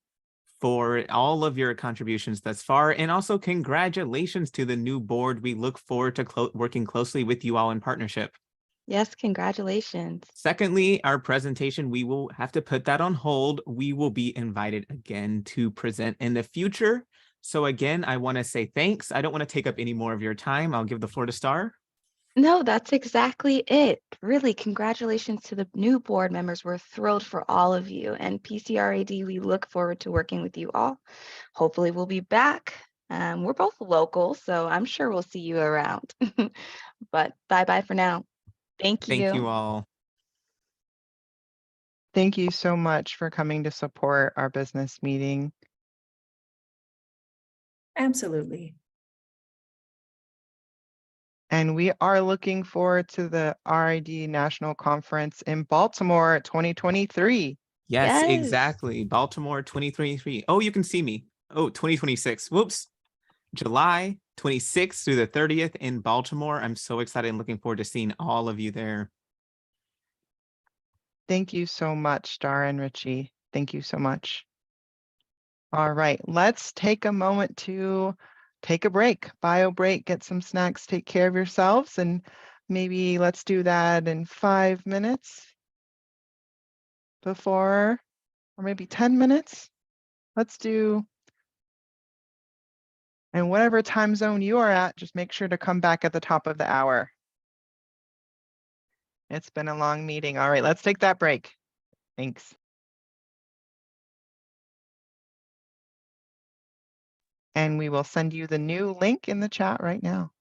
for all of your contributions thus far, and also congratulations to the new board. We look forward to working closely with you all in partnership. Yes, congratulations. Secondly, our presentation, we will have to put that on hold. We will be invited again to present in the future. So again, I want to say thanks. I don't want to take up any more of your time. I'll give the floor to Star. No, that's exactly it. Really, congratulations to the new board members. We're thrilled for all of you. And PCRAD, we look forward to working with you all. Hopefully, we'll be back. We're both local, so I'm sure we'll see you around. But bye-bye for now. Thank you. Thank you all. Thank you so much for coming to support our business meeting. Absolutely. And we are looking forward to the RID National Conference in Baltimore 2023. Yes, Yes. exactly. Baltimore 2023. Oh, you can see me. Oh, 2026. Whoops. July 26th through the 30th in Baltimore. I'm so excited and looking forward to seeing all of you there. Thank you so much, Star and Richie. Thank you so much. All right, let's take a moment to take a break, bio break, get some snacks, take care of yourselves, and maybe let's do that in 5 minutes before, or maybe 10 minutes. Let's do, and whatever time zone you are at, just make sure to come back at the top of the hour. It's been a long meeting. All right, let's take that break. Thanks. And we will send you the new link in the chat right now.